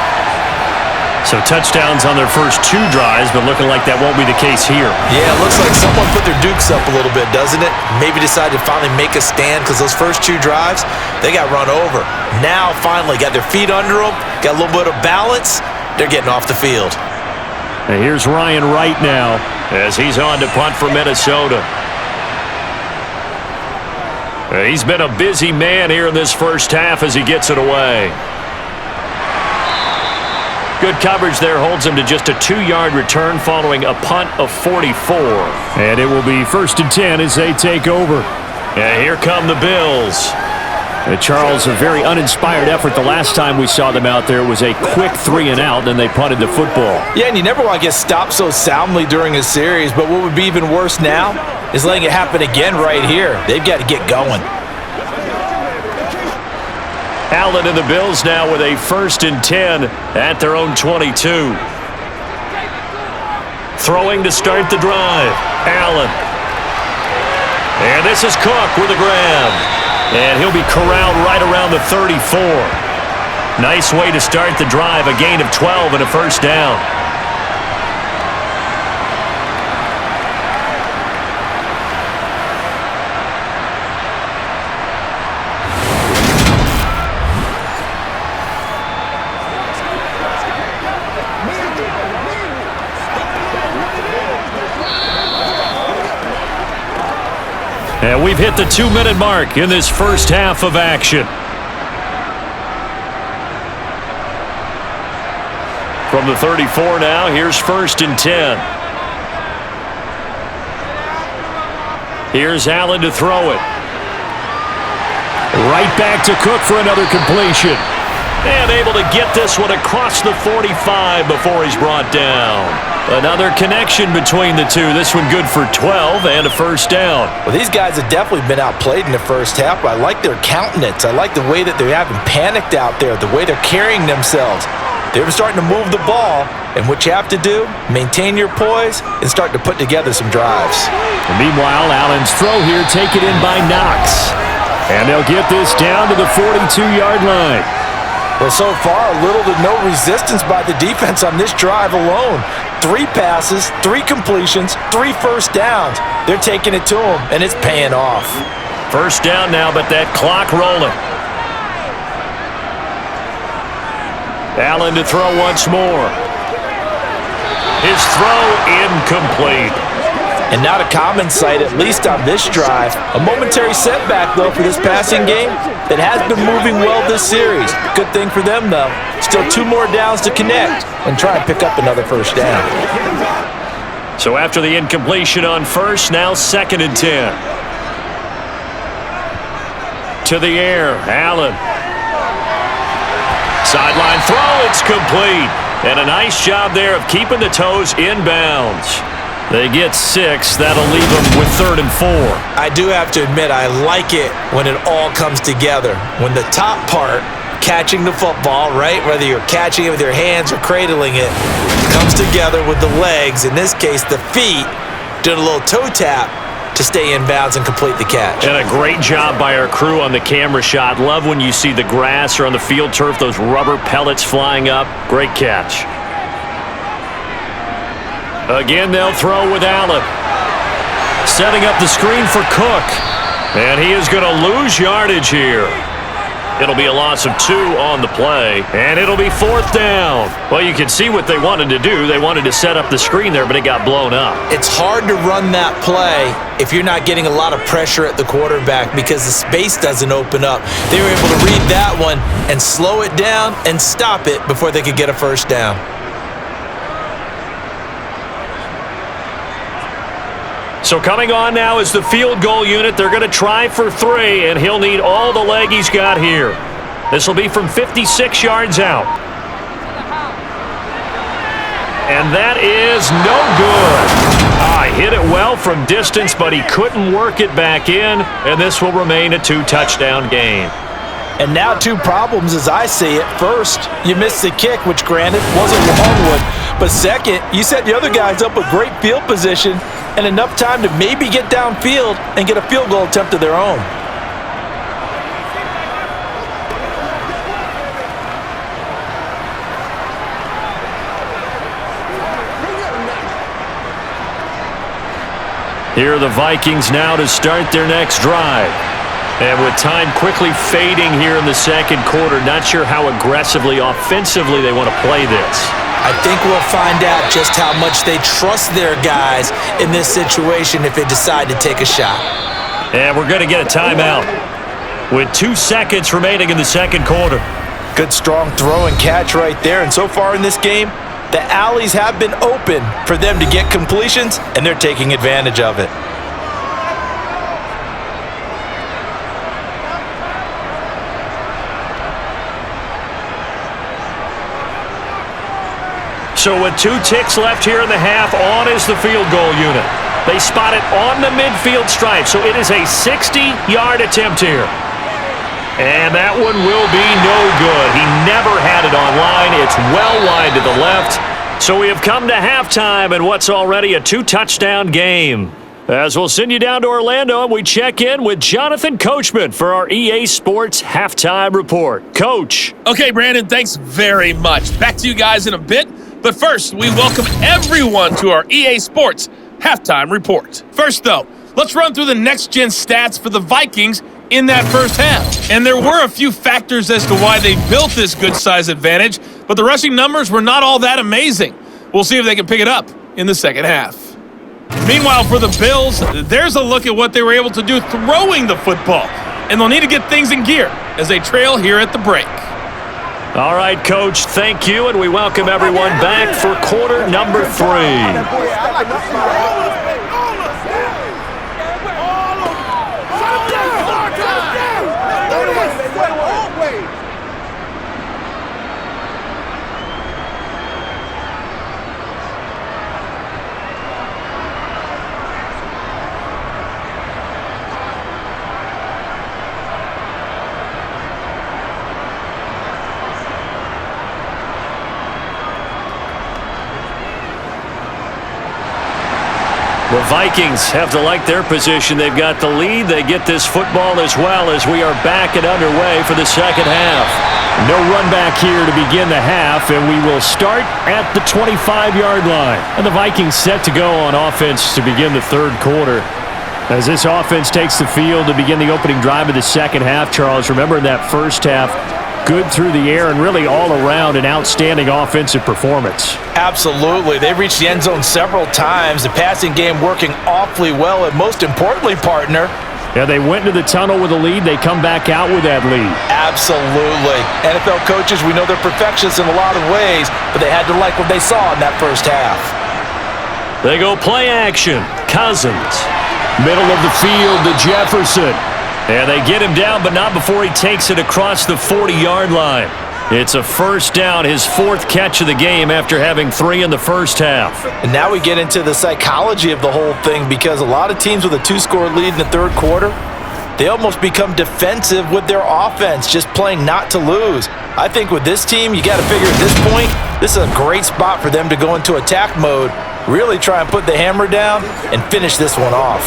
So touchdowns on their first 2 drives, but looking like that won't be the case here. Yeah, it looks like someone put their dukes up a little bit, doesn't it? Maybe decided to finally make a stand, because those first 2 drives, they got run over. Now, finally, got their feet under them, got a little bit of balance. They're getting off the field. And here's Ryan Wright now as he's on to punt for Minnesota. He's been a busy man here in this first half as he gets it away. Good coverage there holds him to just a 2-yard return following a punt of 44. And it will be 1st and 10 as they take over. And here come the Bills. Charles, a very uninspired effort the last time we saw them out there. It was a quick 3 and out, and they punted the football. Yeah, and you never want to get stopped so soundly during a series, but what would be even worse now is letting it happen again right here. They've got to get going. Allen and the Bills now with a 1st and 10 at their own 22. Throwing to start the drive. Allen. And this is Cook with a grab. And he'll be corralled right around the 34. Nice way to start the drive. A gain of 12 and a 1st down. And we've hit the 2-minute mark in this first half of action. From the 34 now, here's 1st and 10. Here's Allen to throw it. Right back to Cook for another completion. And able to get this one across the 45 before he's brought down. Another connection between the two. This one good for 12 and a 1st down. Well, these guys have definitely been outplayed in the first half, but I like their countenance. I like the way that they haven't panicked out there, the way they're carrying themselves. They're starting to move the ball, and what you have to do, maintain your poise and start to put together some drives. And meanwhile, Allen's throw here taken in by Knox. And they'll get this down to the 42-yard line. Well, so far, little to no resistance by the defense on this drive alone. 3 passes, 3 completions, 3 1st downs. They're taking it to them, and it's paying off. 1st down now, but that clock rolling. Allen to throw once more. His throw incomplete. And not a common sight, at least on this drive. A momentary setback, though, for this passing game that has been moving well this series. Good thing for them, though. Still 2 more downs to connect and try and pick up another 1st down. So after the incompletion on 1st, now 2nd and 10. To the air, Allen. Sideline throw, it's complete. And a nice job there of keeping the toes inbounds. They get 6. That'll leave them with 3rd and 4. I do have to admit, I like it when it all comes together. When the top part, catching the football, right, whether you're catching it with your hands or cradling it, comes together with the legs, in this case the feet, doing a little toe tap to stay in bounds and complete the catch. And a great job by our crew on the camera shot. Love when you see the grass or on the field turf, those rubber pellets flying up. Great catch. Again, they'll throw with Allen. Setting up the screen for Cook. And he is going to lose yardage here. It'll be a loss of 2 on the play. And it'll be 4th down. Well, you can see what they wanted to do. They wanted to set up the screen there, but it got blown up. It's hard to run that play if you're not getting a lot of pressure at the quarterback because the space doesn't open up. They were able to read that one and slow it down and stop it before they could get a 1st down. So coming on now is the field goal unit. They're going to try for 3, and he'll need all the leg he's got here. This will be from 56 yards out. And that is no good. Hit it well from distance, but he couldn't work it back in, and this will remain a 2-touchdown game. And now 2 problems as I see it. First, you missed the kick, which granted was a long one. But second, you set the other guys up with great field position and enough time to maybe get downfield and get a field goal attempt of their own. Here are the Vikings now to start their next drive. And with time quickly fading here in the 2nd quarter, not sure how aggressively, offensively they want to play this. I think we'll find out just how much they trust their guys in this situation if they decide to take a shot. And we're going to get a timeout with 2 seconds remaining in the 2nd quarter. Good strong throw and catch right there. And so far in this game, the alleys have been open for them to get completions, and they're taking advantage of it. So with 2 ticks left here in the half, on is the field goal unit. They spot it on the midfield stripe, so it is a 60-yard attempt here. And that one will be no good. He never had it online. It's well wide to the left. So we have come to halftime in what's already a 2-touchdown game. As we'll send you down to Orlando, and we check in with Jonathan Coachman for our EA Sports Halftime Report. Coach. Okay, Brandon, thanks very much. Back to you guys in a bit. But first, we welcome everyone to our EA Sports Halftime Report. First, though, let's run through the next-gen stats for the Vikings in that first half. And there were a few factors as to why they built this good size advantage, but the rushing numbers were not all that amazing. We'll see if they can pick it up in the second half. Meanwhile, for the Bills, there's a look at what they were able to do throwing the football, and they'll need to get things in gear as they trail here at the break. All right, Coach, thank you, and we welcome everyone back for quarter number 3. The Vikings have to like their position. They've got the lead. They get this football as well as we are back and underway for the second half. No run back here to begin the half, and we will start at the 25-yard line. And the Vikings set to go on offense to begin the third quarter. As this offense takes the field to begin the opening drive of the second half, Charles, remember in that first half, good through the air and really all around an outstanding offensive performance. Absolutely. They reached the end zone several times. The passing game working awfully well, and most importantly, partner, yeah, they went into the tunnel with a lead. They come back out with that lead. Absolutely. NFL coaches, we know they're perfectionists in a lot of ways, but they had to like what they saw in that first half. They go play action. Cousins. Middle of the field to Jefferson. And they get him down, but not before he takes it across the 40-yard line. It's a first down, his fourth catch of the game after having 3 in the first half. And now we get into the psychology of the whole thing, because a lot of teams with a 2-score lead in the third quarter, they almost become defensive with their offense, just playing not to lose. I think with this team, you got to figure at this point, this is a great spot for them to go into attack mode, really try and put the hammer down and finish this one off.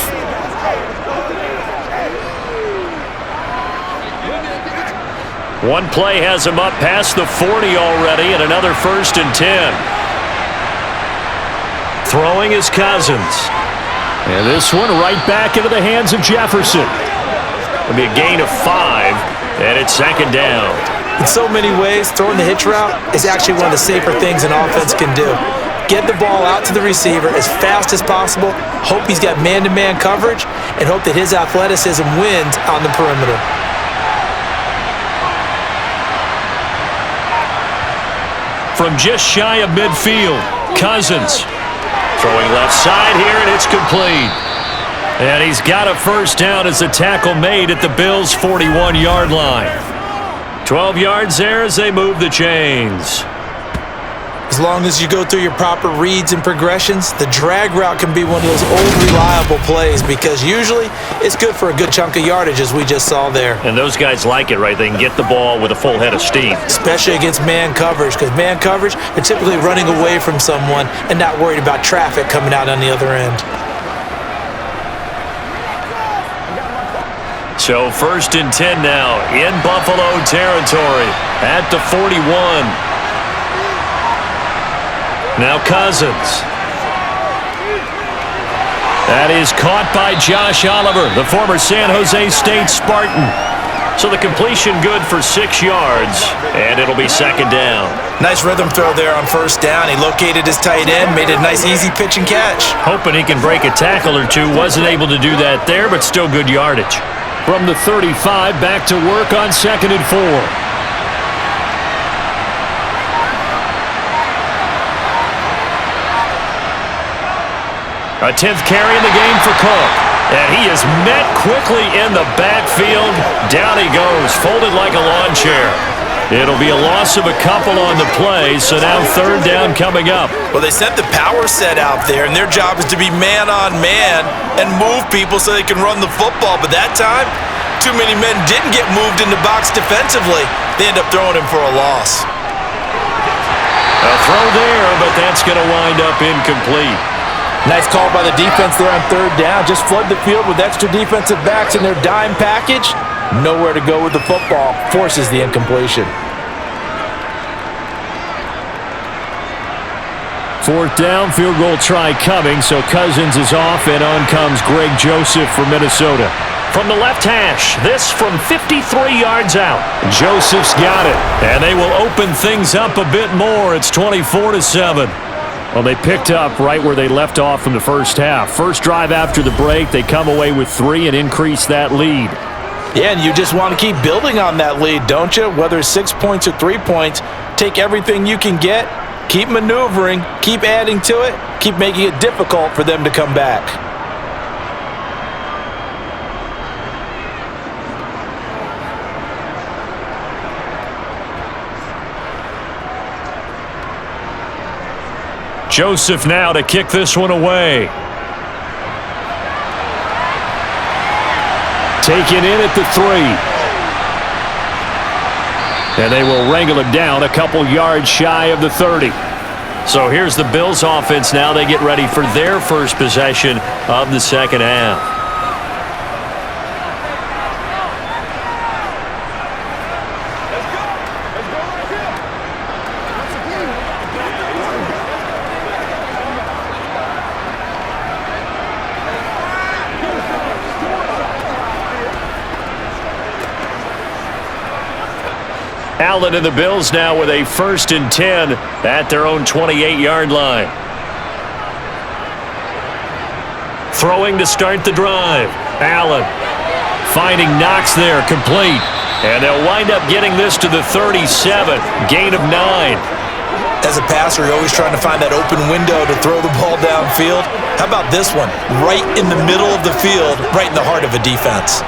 One play has him up past the 40 already, and another 1st and 10. Throwing is Cousins. And this one right back into the hands of Jefferson. It'll be a gain of 5, and it's second down. In so many ways, throwing the hitch route is actually one of the safer things an offense can do. Get the ball out to the receiver as fast as possible, hope he's got man-to-man coverage, and hope that his athleticism wins on the perimeter. From just shy of midfield, Cousins throwing left side here, and it's complete. And he's got a first down as the tackle made at the Bills' 41-yard line. 12 yards there as they move the chains. As long as you go through your proper reads and progressions, the drag route can be one of those old reliable plays, because usually it's good for a good chunk of yardage, as we just saw there. And those guys like it, right? They can get the ball with a full head of steam. Especially against man coverage, because man coverage, they're typically running away from someone and not worried about traffic coming out on the other end. So 1st and 10 now in Buffalo territory at the 41. Now Cousins. That is caught by Josh Oliver, the former San Jose State Spartan. So the completion good for 6 yards, and it'll be second down. Nice rhythm throw there on first down. He located his tight end, made a nice easy pitch and catch. Hoping he can break a tackle or two. Wasn't able to do that there, but still good yardage. From the 35, back to work on 2nd and 4. A 10th carry in the game for Cook. And he is met quickly in the backfield. Down he goes, folded like a lawn chair. It'll be a loss of a couple on the play, so now 3rd down coming up. Well, they sent the power set out there, and their job is to be man-on-man and move people so they can run the football. But that time, 2 too many men didn't get moved in the box defensively. They end up throwing him for a loss. A throw there, but that's going to wind up incomplete. Nice call by the defense there on third down. Just flood the field with extra defensive backs in their dime package. Nowhere to go with the football. Forces the incompletion. Fourth down, field goal try coming, so Cousins is off, and on comes Greg Joseph for Minnesota. From the left hash, this from 53 yards out. Joseph's got it, and they will open things up a bit more. It's 24-7. Well, they picked up right where they left off from the first half. First drive after the break, they come away with 3 and increase that lead. Yeah, and you just want to keep building on that lead, don't you? Whether it's 6 points or 3 points, take everything you can get, keep maneuvering, keep adding to it, keep making it difficult for them to come back. Joseph now to kick this one away. Taken in at the 3. And they will wrangle him down a couple yards shy of the 30. So here's the Bills offense now. They get ready for their first possession of the second half. Allen and the Bills now with a 1st and 10 at their own 28-yard line. Throwing to start the drive. Allen finding Knox there, complete. And they'll wind up getting this to the 37, gain of 9. As a passer, you're always trying to find that open window to throw the ball downfield. How about this one? Right in the middle of the field, right in the heart of a defense.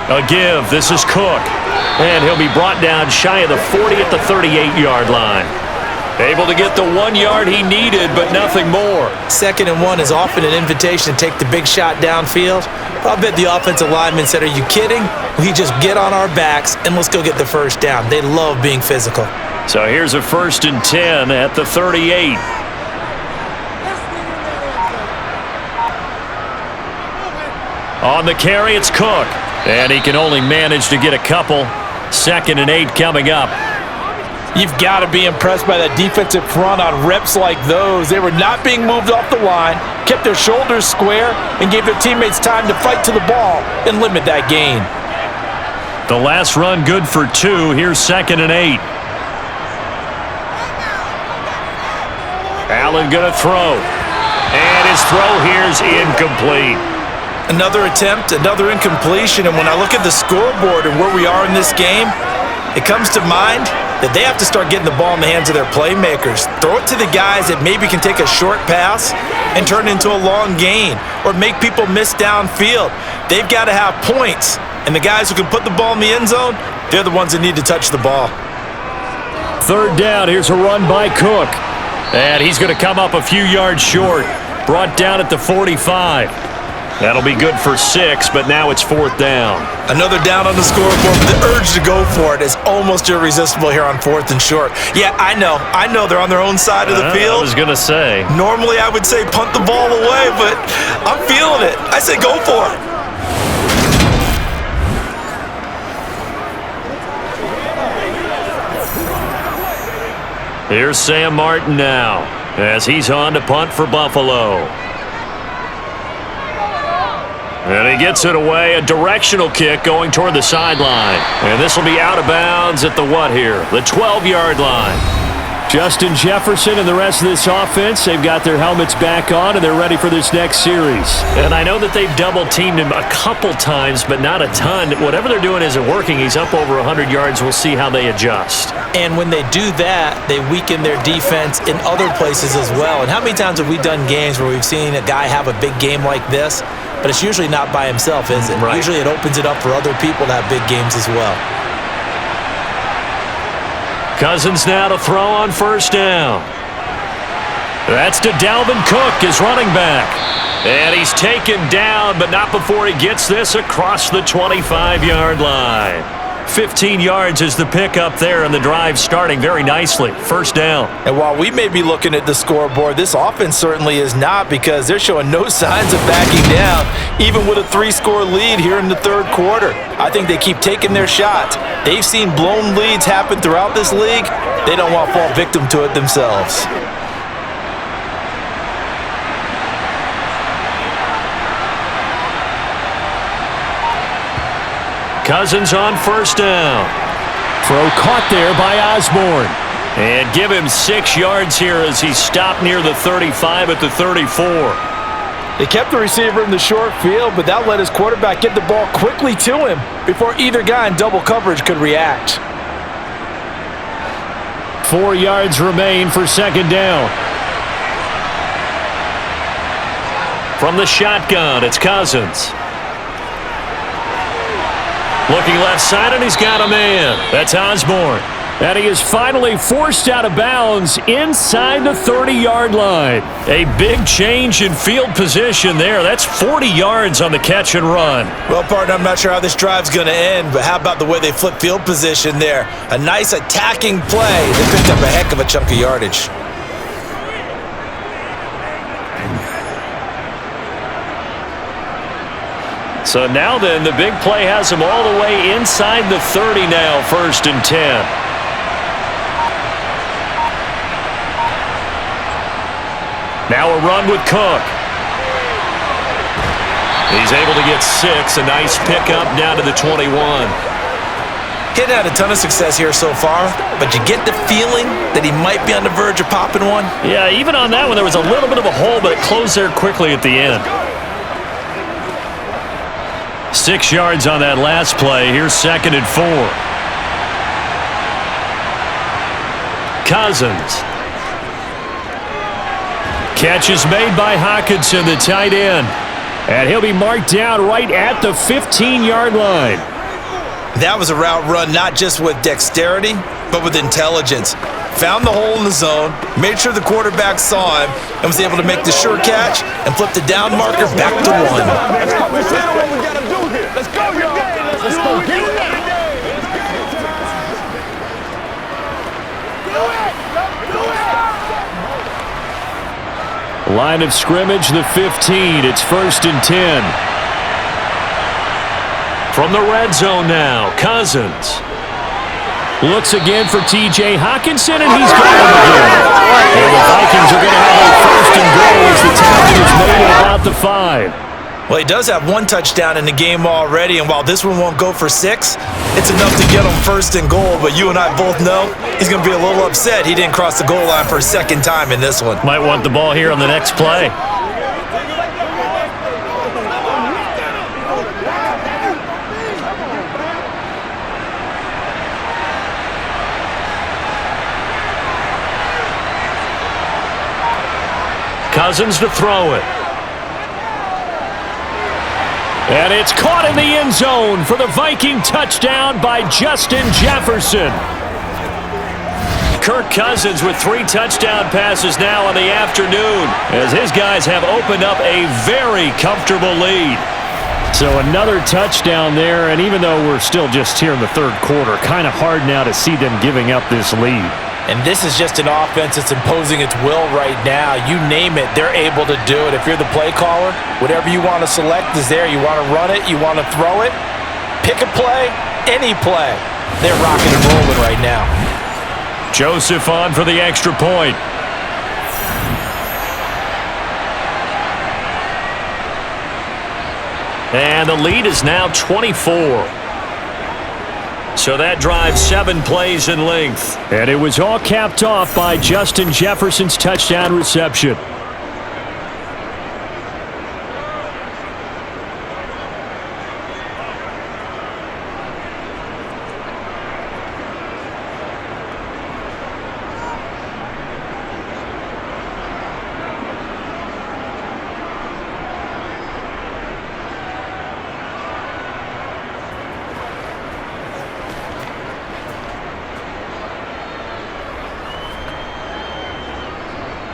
A give. This is Cook. And he'll be brought down shy of the 40 at the 38-yard line. Able to get the 1 yard he needed, but nothing more. 2nd and 1 is often an invitation to take the big shot downfield. But I bet the offensive lineman said, "Are you kidding? We just get on our backs and let's go get the first down." They love being physical. So here's a 1st and 10 at the 38. On the carry, it's Cook. And he can only manage to get a couple. 2nd and 8 coming up. You've got to be impressed by that defensive front on reps like those. They were not being moved off the line, kept their shoulders square, and gave their teammates time to fight to the ball and limit that gain. The last run good for 2. Here's 2nd and 8. Allen going to throw. And his throw here's incomplete. Another attempt, another incompletion, and when I look at the scoreboard and where we are in this game, it comes to mind that they have to start getting the ball in the hands of their playmakers. Throw it to the guys that maybe can take a short pass and turn it into a long gain or make people miss downfield. They've got to have points, and the guys who can put the ball in the end zone, they're the ones that need to touch the ball. 3rd down, here's a run by Cook. And he's going to come up a few yards short. Brought down at the 45. That'll be good for 6, but now it's 4th down. Another down on the scoreboard, but the urge to go for it is almost irresistible here on 4th and short. Yeah, I know they're on their own side of the field. I was going to say. Normally I would say punt the ball away, but I'm feeling it. I say go for it. Here's Sam Martin now as he's on to punt for Buffalo. And he gets it away, a directional kick going toward the sideline. And this will be out of bounds at the what here? The 12-yard line. Justin Jefferson and the rest of this offense, they've got their helmets back on, and they're ready for this next series. And I know that they've double-teamed him a couple times, but not a ton. Whatever they're doing isn't working. He's up over 100 yards. We'll see how they adjust. And when they do that, they weaken their defense in other places as well. And how many times have we done games where we've seen a guy have a big game like this, but it's usually not by himself, is it? Right. Usually it opens it up for other people to have big games as well. Cousins now to throw on first down. That's to Dalvin Cook, his running back. And he's taken down, but not before he gets this across the 25-yard line. 15 yards is the pickup there, and the drive starting very nicely. First down. And while we may be looking at the scoreboard, this offense certainly is not, because they're showing no signs of backing down, even with a 3-score lead here in the third quarter. I think they keep taking their shots. They've seen blown leads happen throughout this league. They don't want to fall victim to it themselves. Cousins on first down. Throw caught there by Osborne. And give him 6 yards here as he stopped near the 35 at the 34. They kept the receiver in the short field, but that let his quarterback get the ball quickly to him before either guy in double coverage could react. 4 yards remain for second down. From the shotgun, it's Cousins. Looking left side, and he's got a man. That's Osborne. And he is finally forced out of bounds inside the 30-yard line. A big change in field position there. That's 40 yards on the catch and run. Well, partner, I'm not sure how this drive's going to end, but how about the way they flip field position there? A nice attacking play. They picked up a heck of a chunk of yardage. So now then, the big play has him all the way inside the 30 now, 1st and 10. Now a run with Cook. He's able to get 6, a nice pickup down to the 21. He's had a ton of success here so far, but you get the feeling that he might be on the verge of popping one. Yeah, even on that one, there was a little bit of a hole, but it closed there quickly at the end. 6 yards on that last play. Here's 2nd and 4. Cousins. Catch is made by Hawkinson, the tight end. And he'll be marked down right at the 15-yard line. That was a route run not just with dexterity, but with intelligence. Found the hole in the zone, made sure the quarterback saw him, and was able to make the sure catch and flip the down marker back to 1. Let's go, y'all. Let's go. Get it. Line of scrimmage, the 15. It's 1st and 10. From the red zone now, Cousins. Looks again for T.J. Hawkinson, and he's got him again. And the Vikings are going to have a 1st and goal as the tackle is made at about the 5. Well, he does have 1 touchdown in the game already, and while this one won't go for 6, it's enough to get him 1st and goal. But you and I both know he's going to be a little upset he didn't cross the goal line for a 2nd time in this one. Might want the ball here on the next play. Cousins to throw it. And it's caught in the end zone for the Viking touchdown by Justin Jefferson. Kirk Cousins with 3 touchdown passes now in the afternoon as his guys have opened up a very comfortable lead. So another touchdown there, and even though we're still just here in the third quarter, kind of hard now to see them giving up this lead. And this is just an offense that's imposing its will right now. You name it, they're able to do it. If you're the play caller, whatever you want to select is there. You want to run it, you want to throw it, pick a play, any play. They're rocking and rolling right now. Joseph on for the extra point. And the lead is now 24. So that drives 7 plays in length. And it was all capped off by Justin Jefferson's touchdown reception.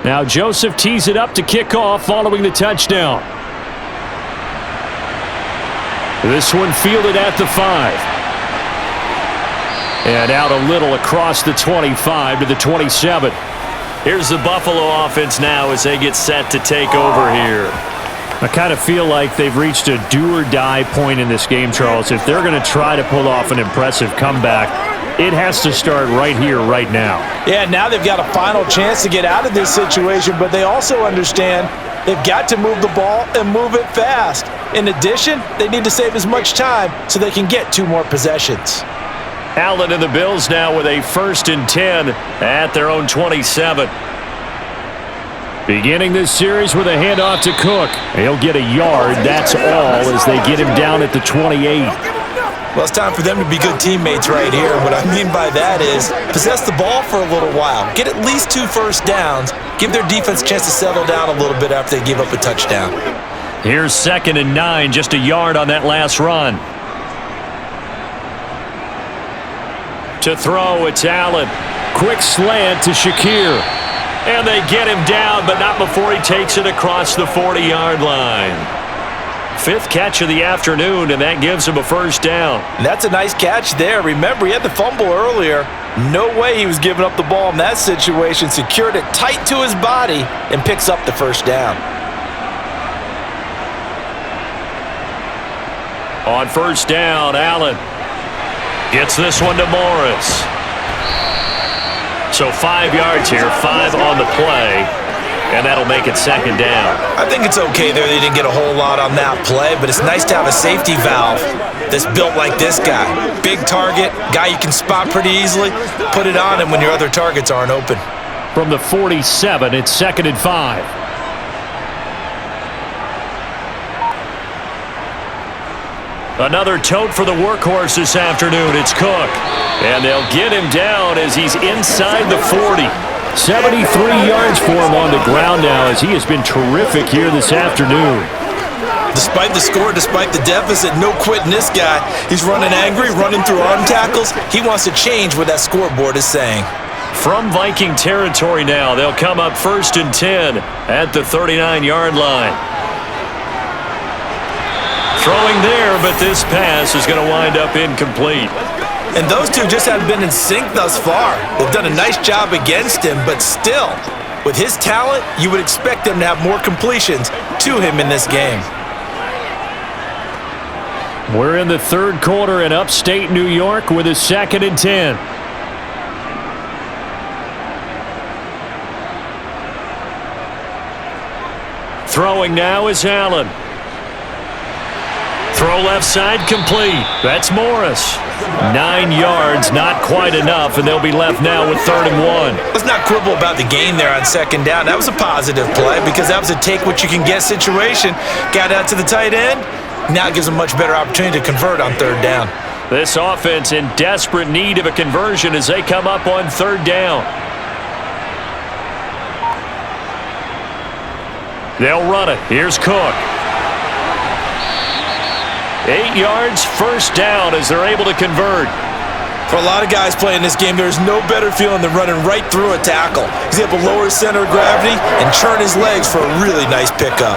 Now Joseph tees it up to kick off following the touchdown. This one fielded at the 5. And out a little across the 25 to the 27. Here's the Buffalo offense now as they get set to take over here. I kind of feel like they've reached a do-or-die point in this game, Charles. If they're going to try to pull off an impressive comeback, it has to start right here, right now. Yeah, now they've got a final chance to get out of this situation, but they also understand they've got to move the ball and move it fast. In addition, they need to save as much time so they can get 2 more possessions. Allen and the Bills now with a 1st and 10 at their own 27. Beginning this series with a handoff to Cook. He'll get a yard, that's all, as they get him down at the 28. Well, it's time for them to be good teammates right here. What I mean by that is possess the ball for a little while. Get at least 2 first downs. Give their defense a chance to settle down a little bit after they give up a touchdown. Here's 2nd and 9, just a yard on that last run. To throw, it's Allen. Quick slant to Shakir. And they get him down, but not before he takes it across the 40-yard line. 5th catch of the afternoon, and that gives him a 1st down. And that's a nice catch there. Remember, he had the fumble earlier. No way he was giving up the ball in that situation. Secured it tight to his body and picks up the 1st down. On 1st down, Allen gets this one to Morris. So 5 yards here, 5 on the play, and that'll make it 2nd down. I think it's okay there. They didn't get a whole lot on that play, but it's nice to have a safety valve that's built like this guy. Big target, guy you can spot pretty easily. Put it on him when your other targets aren't open. From the 47, it's 2nd and 5. Another tote for the workhorse this afternoon. It's Cook. And they'll get him down as he's inside the 40. 73 yards for him on the ground now as he has been terrific here this afternoon. Despite the score, despite the deficit, no quitting this guy. He's running angry, running through arm tackles. He wants to change what that scoreboard is saying. From Viking territory now, they'll come up 1st and 10 at the 39-yard line. Throwing there, but this pass is going to wind up incomplete. And those two just haven't been in sync thus far. They've done a nice job against him, but still, with his talent, you would expect them to have more completions to him in this game. We're in the 3rd quarter in upstate New York with a 2nd and 10. Throwing now is Allen. Throw left side complete. That's Morris. 9 yards, not quite enough, and they'll be left now with 3rd and 1. Let's not quibble about the gain there on 2nd down. That was a positive play because that was a take-what-you-can-get situation. Got out to the tight end. Now it gives them a much better opportunity to convert on 3rd down. This offense in desperate need of a conversion as they come up on 3rd down. They'll run it. Here's Cook. 8 yards, 1st down as they're able to convert. For a lot of guys playing this game, there's no better feeling than running right through a tackle. He's able to lower his center of gravity and churn his legs for a really nice pickup.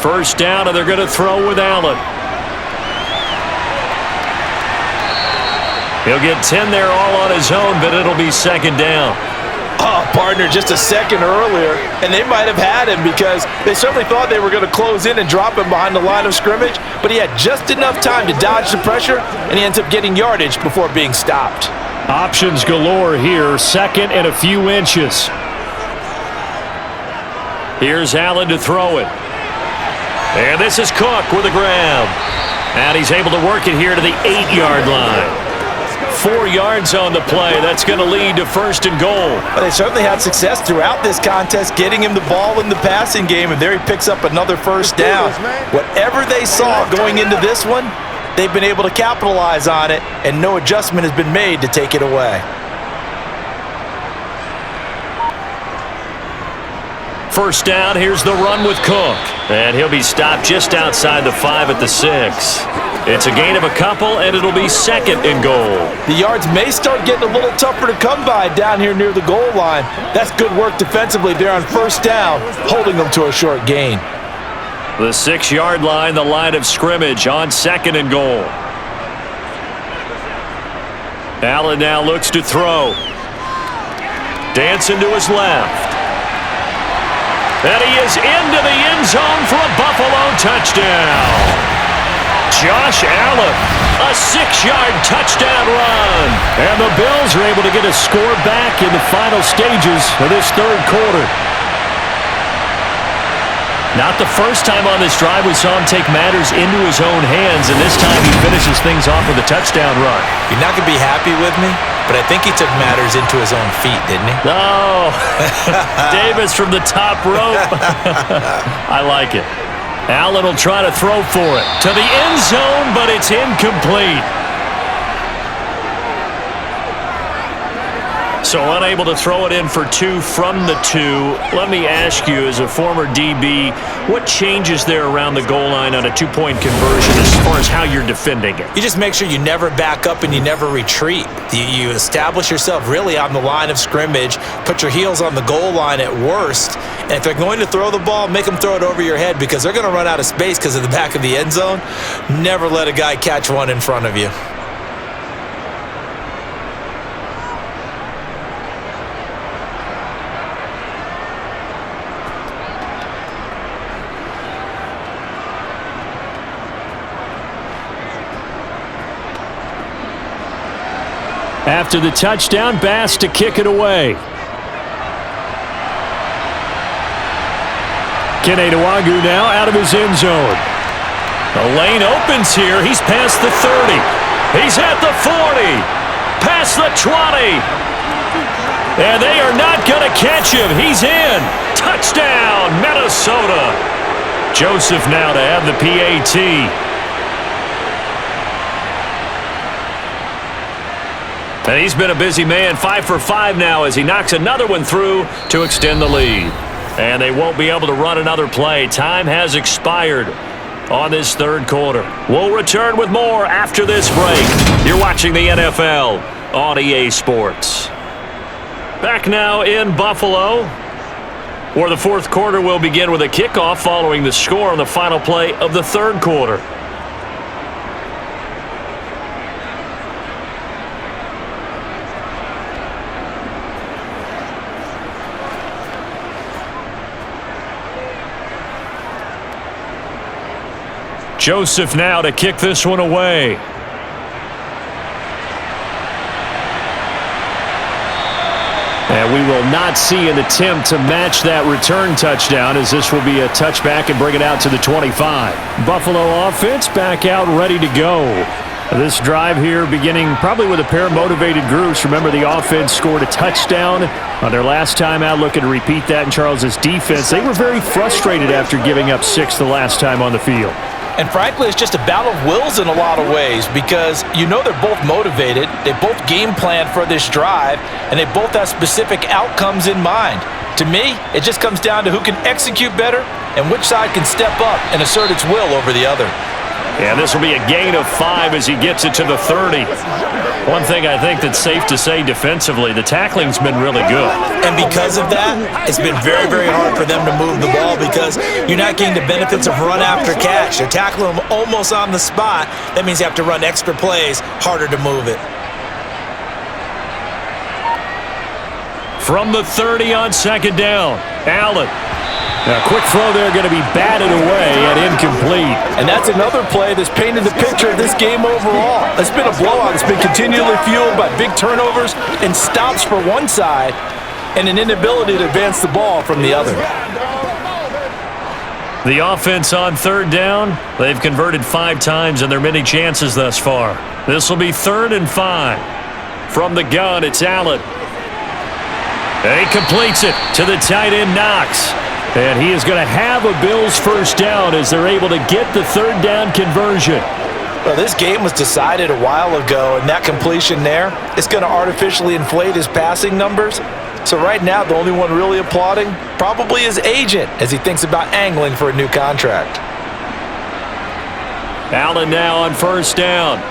First down, and they're going to throw with Allen. He'll get 10 there all on his own, but it'll be 2nd down. Oh, partner, just a second earlier, and they might have had him because they certainly thought they were going to close in and drop him behind the line of scrimmage, but he had just enough time to dodge the pressure, and he ends up getting yardage before being stopped. Options galore here, 2nd and a few inches. Here's Allen to throw it. And this is Cook with a grab. And he's able to work it here to the 8-yard line. 4 yards on the play. That's going to lead to 1st and goal. Well, they certainly had success throughout this contest, getting him the ball in the passing game, and there he picks up another 1st down. Whatever they saw going into this one, they've been able to capitalize on it, and no adjustment has been made to take it away. First down, here's the run with Cook. And he'll be stopped just outside the 5 at the 6. It's a gain of a couple, and it'll be 2nd and goal. The yards may start getting a little tougher to come by down here near the goal line. That's good work defensively there on 1st down, holding them to a short gain. The 6-yard line, the line of scrimmage on 2nd and goal. Allen now looks to throw. Dancing to his left. And he is into the end zone for a Buffalo touchdown. Josh Allen, a 6-yard touchdown run. And the Bills are able to get a score back in the final stages of this 3rd quarter. Not the first time on this drive we saw him take matters into his own hands, and this time he finishes things off with a touchdown run. You're not going to be happy with me, but I think he took matters into his own feet, didn't he? Oh, Davis from the top rope. I like it. Allen will try to throw for it. To the end zone, but it's incomplete. So unable to throw it in for 2 from the 2. Let me ask you, as a former DB, what changes there around the goal line on a 2-point conversion as far as how you're defending it? You just make sure you never back up and you never retreat. You establish yourself really on the line of scrimmage, put your heels on the goal line at worst, and if they're going to throw the ball, make them throw it over your head because they're going to run out of space because of the back of the end zone. Never let a guy catch one in front of you. After the touchdown, Bass to kick it away. Kenedawagu now out of his end zone. The lane opens here. He's past the 30. He's at the 40. Past the 20. And they are not going to catch him. He's in. Touchdown, Minnesota. Joseph now to have the PAT. And he's been a busy man, 5 for 5 now as he knocks another one through to extend the lead. And they won't be able to run another play. Time has expired on this 3rd quarter. We'll return with more after this break. You're watching the NFL on EA Sports. Back now in Buffalo, where the 4th quarter will begin with a kickoff following the score on the final play of the 3rd quarter. Joseph now to kick this one away. And we will not see an attempt to match that return touchdown, as this will be a touchback and bring it out to the 25. Buffalo offense back out ready to go. This drive here beginning probably with a pair of motivated groups. Remember, the offense scored a touchdown on their last time out, looking to repeat that in Charles's defense. They were very frustrated after giving up 6 the last time on the field. And frankly, it's just a battle of wills in a lot of ways because you know they're both motivated, they both game plan for this drive, and they both have specific outcomes in mind. To me, it just comes down to who can execute better and which side can step up and assert its will over the other. And this will be a gain of 5 as he gets it to the 30. One thing I think that's safe to say defensively, the tackling's been really good. And because of that, it's been very, very hard for them to move the ball because you're not getting the benefits of run after catch. They're tackling them almost on the spot. That means you have to run extra plays, harder to move it. From the 30 on 2nd down, Allen. Now, a quick throw there going to be batted away and incomplete. And that's another play that's painted the picture of this game overall. It's been a blowout. It's been continually fueled by big turnovers and stops for one side and an inability to advance the ball from the other. The offense on 3rd down, they've converted 5 times in their many chances thus far. This will be 3rd and 5. From the gun, it's Allen. And he completes it to the tight end, Knox. And he is going to have a Bills first down as they're able to get the 3rd down conversion. Well, this game was decided a while ago, and that completion there is going to artificially inflate his passing numbers. So right now, the only one really applauding, probably his agent, as he thinks about angling for a new contract. Allen now on first down.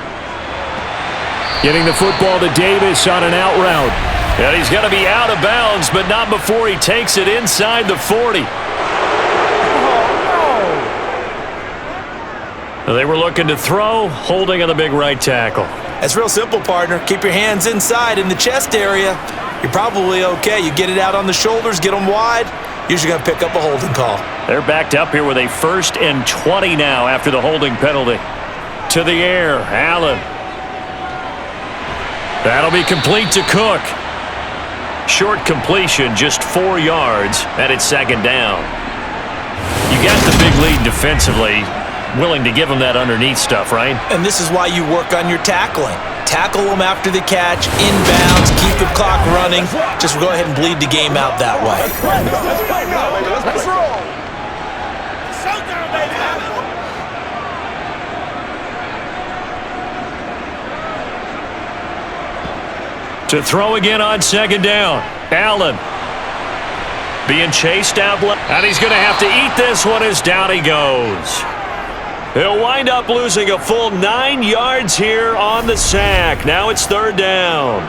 Getting the football to Davis on an out route. And he's going to be out of bounds, but not before he takes it inside the 40. They were looking to throw, holding on the big right tackle. That's real simple, partner. Keep your hands inside in the chest area. You're probably okay. You get it out on the shoulders, get them wide. Usually going to pick up a holding call. They're backed up here with a 1st and 20 now after the holding penalty. To the air, Allen. That'll be complete to Cook. Short completion, just 4 yards, and it's 2nd down. You got the big lead defensively. Willing to give them that underneath stuff, right? And this is why you work on your tackling. Tackle them after the catch, inbounds, keep the clock running. Just go ahead and bleed the game out that way. Let's roll. Showdown, baby. To throw again on 2nd down. Allen being chased out, and he's going to have to eat this one as down he goes. He'll wind up losing a full 9 yards here on the sack. Now it's 3rd down.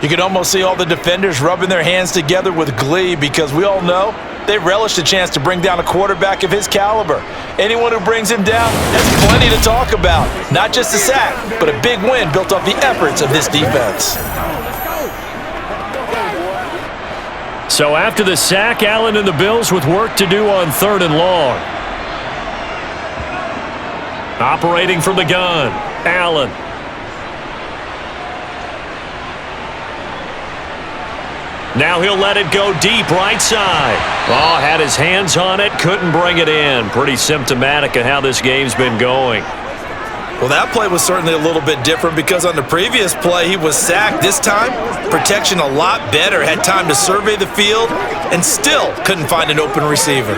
You can almost see all the defenders rubbing their hands together with glee because we all know they relish the chance to bring down a quarterback of his caliber. Anyone who brings him down has plenty to talk about. Not just a sack, but a big win built off the efforts of this defense. So after the sack, Allen and the Bills with work to do on 3rd and long. Operating from the gun, Allen. Now he'll let it go deep right side. Oh, had his hands on it, couldn't bring it in. Pretty symptomatic of how this game's been going. Well, that play was certainly a little bit different because on the previous play, he was sacked. This time, protection a lot better. Had time to survey the field and still couldn't find an open receiver.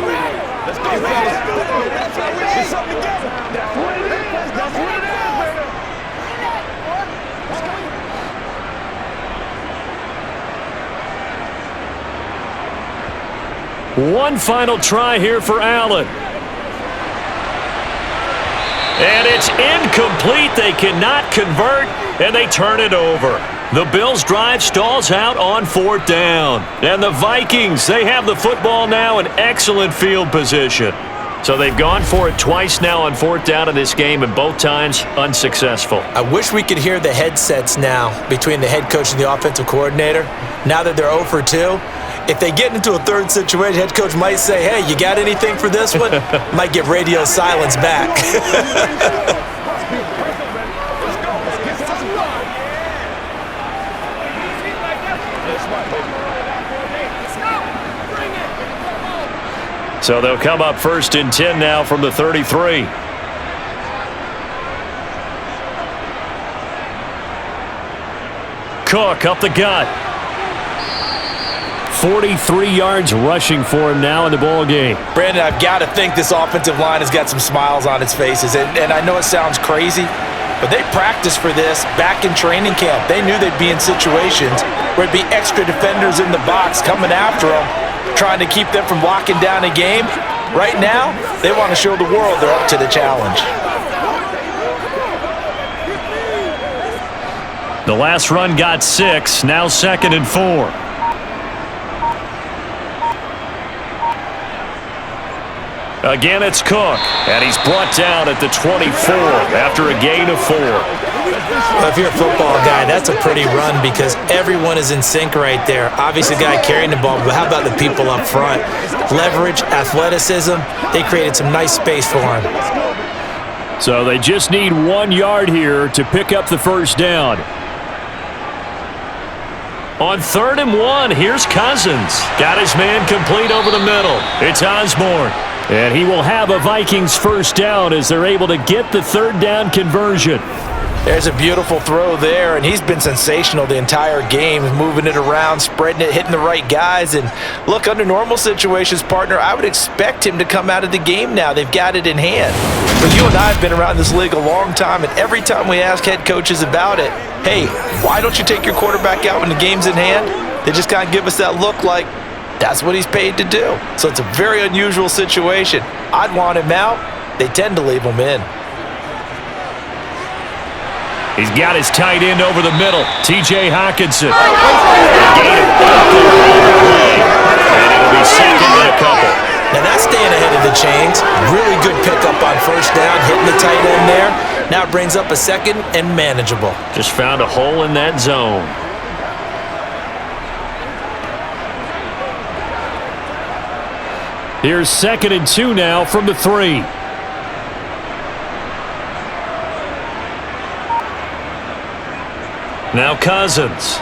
One final try here for Allen. And it's incomplete. They cannot convert, and they turn it over. The Bills' drive stalls out on 4th down. And the Vikings, they have the football now in excellent field position. So they've gone for it twice now on 4th down in this game, and both times unsuccessful. I wish we could hear the headsets now between the head coach and the offensive coordinator. Now that they're 0 for 2, if they get into a 3rd situation, head coach might say, hey, you got anything for this one? Might get radio silence back. So they'll come up 1st and 10 now from the 33. Cook up the gut. 43 yards rushing for him now in the ball game. Brandon, I've got to think this offensive line has got some smiles on its faces. And I know it sounds crazy, but they practiced for this back in training camp. They knew they'd be in situations where it'd be extra defenders in the box coming after them, trying to keep them from locking down a game. Right now, they want to show the world they're up to the challenge. The last run got 6, now 2nd and 4. Again, it's Cook, and he's brought down at the 24 after a gain of 4. Well, if you're a football guy, that's a pretty run because everyone is in sync right there. Obviously, the guy carrying the ball, but how about the people up front? Leverage, athleticism, they created some nice space for him. So they just need 1 yard here to pick up the 1st down. On 3rd and 1, here's Cousins. Got his man complete over the middle. It's Osborne. And he will have a Vikings 1st down as they're able to get the 3rd down conversion. There's a beautiful throw there, and he's been sensational the entire game, moving it around, spreading it, hitting the right guys. And look, under normal situations, partner, I would expect him to come out of the game now. They've got it in hand. But you and I have been around this league a long time, and every time we ask head coaches about it, hey, why don't you take your quarterback out when the game's in hand? They just kind of give us that look like that's what he's paid to do. So it's a very unusual situation. I'd want him out. They tend to leave him in. He's got his tight end over the middle, T.J. Hawkinson. And it'll be second and a couple. Now that's staying ahead of the chains. Really good pickup on first down, hitting the tight end there. Now it brings up a second and manageable. Just found a hole in that zone. Here's 2nd and 2 now from the 3. Now Cousins.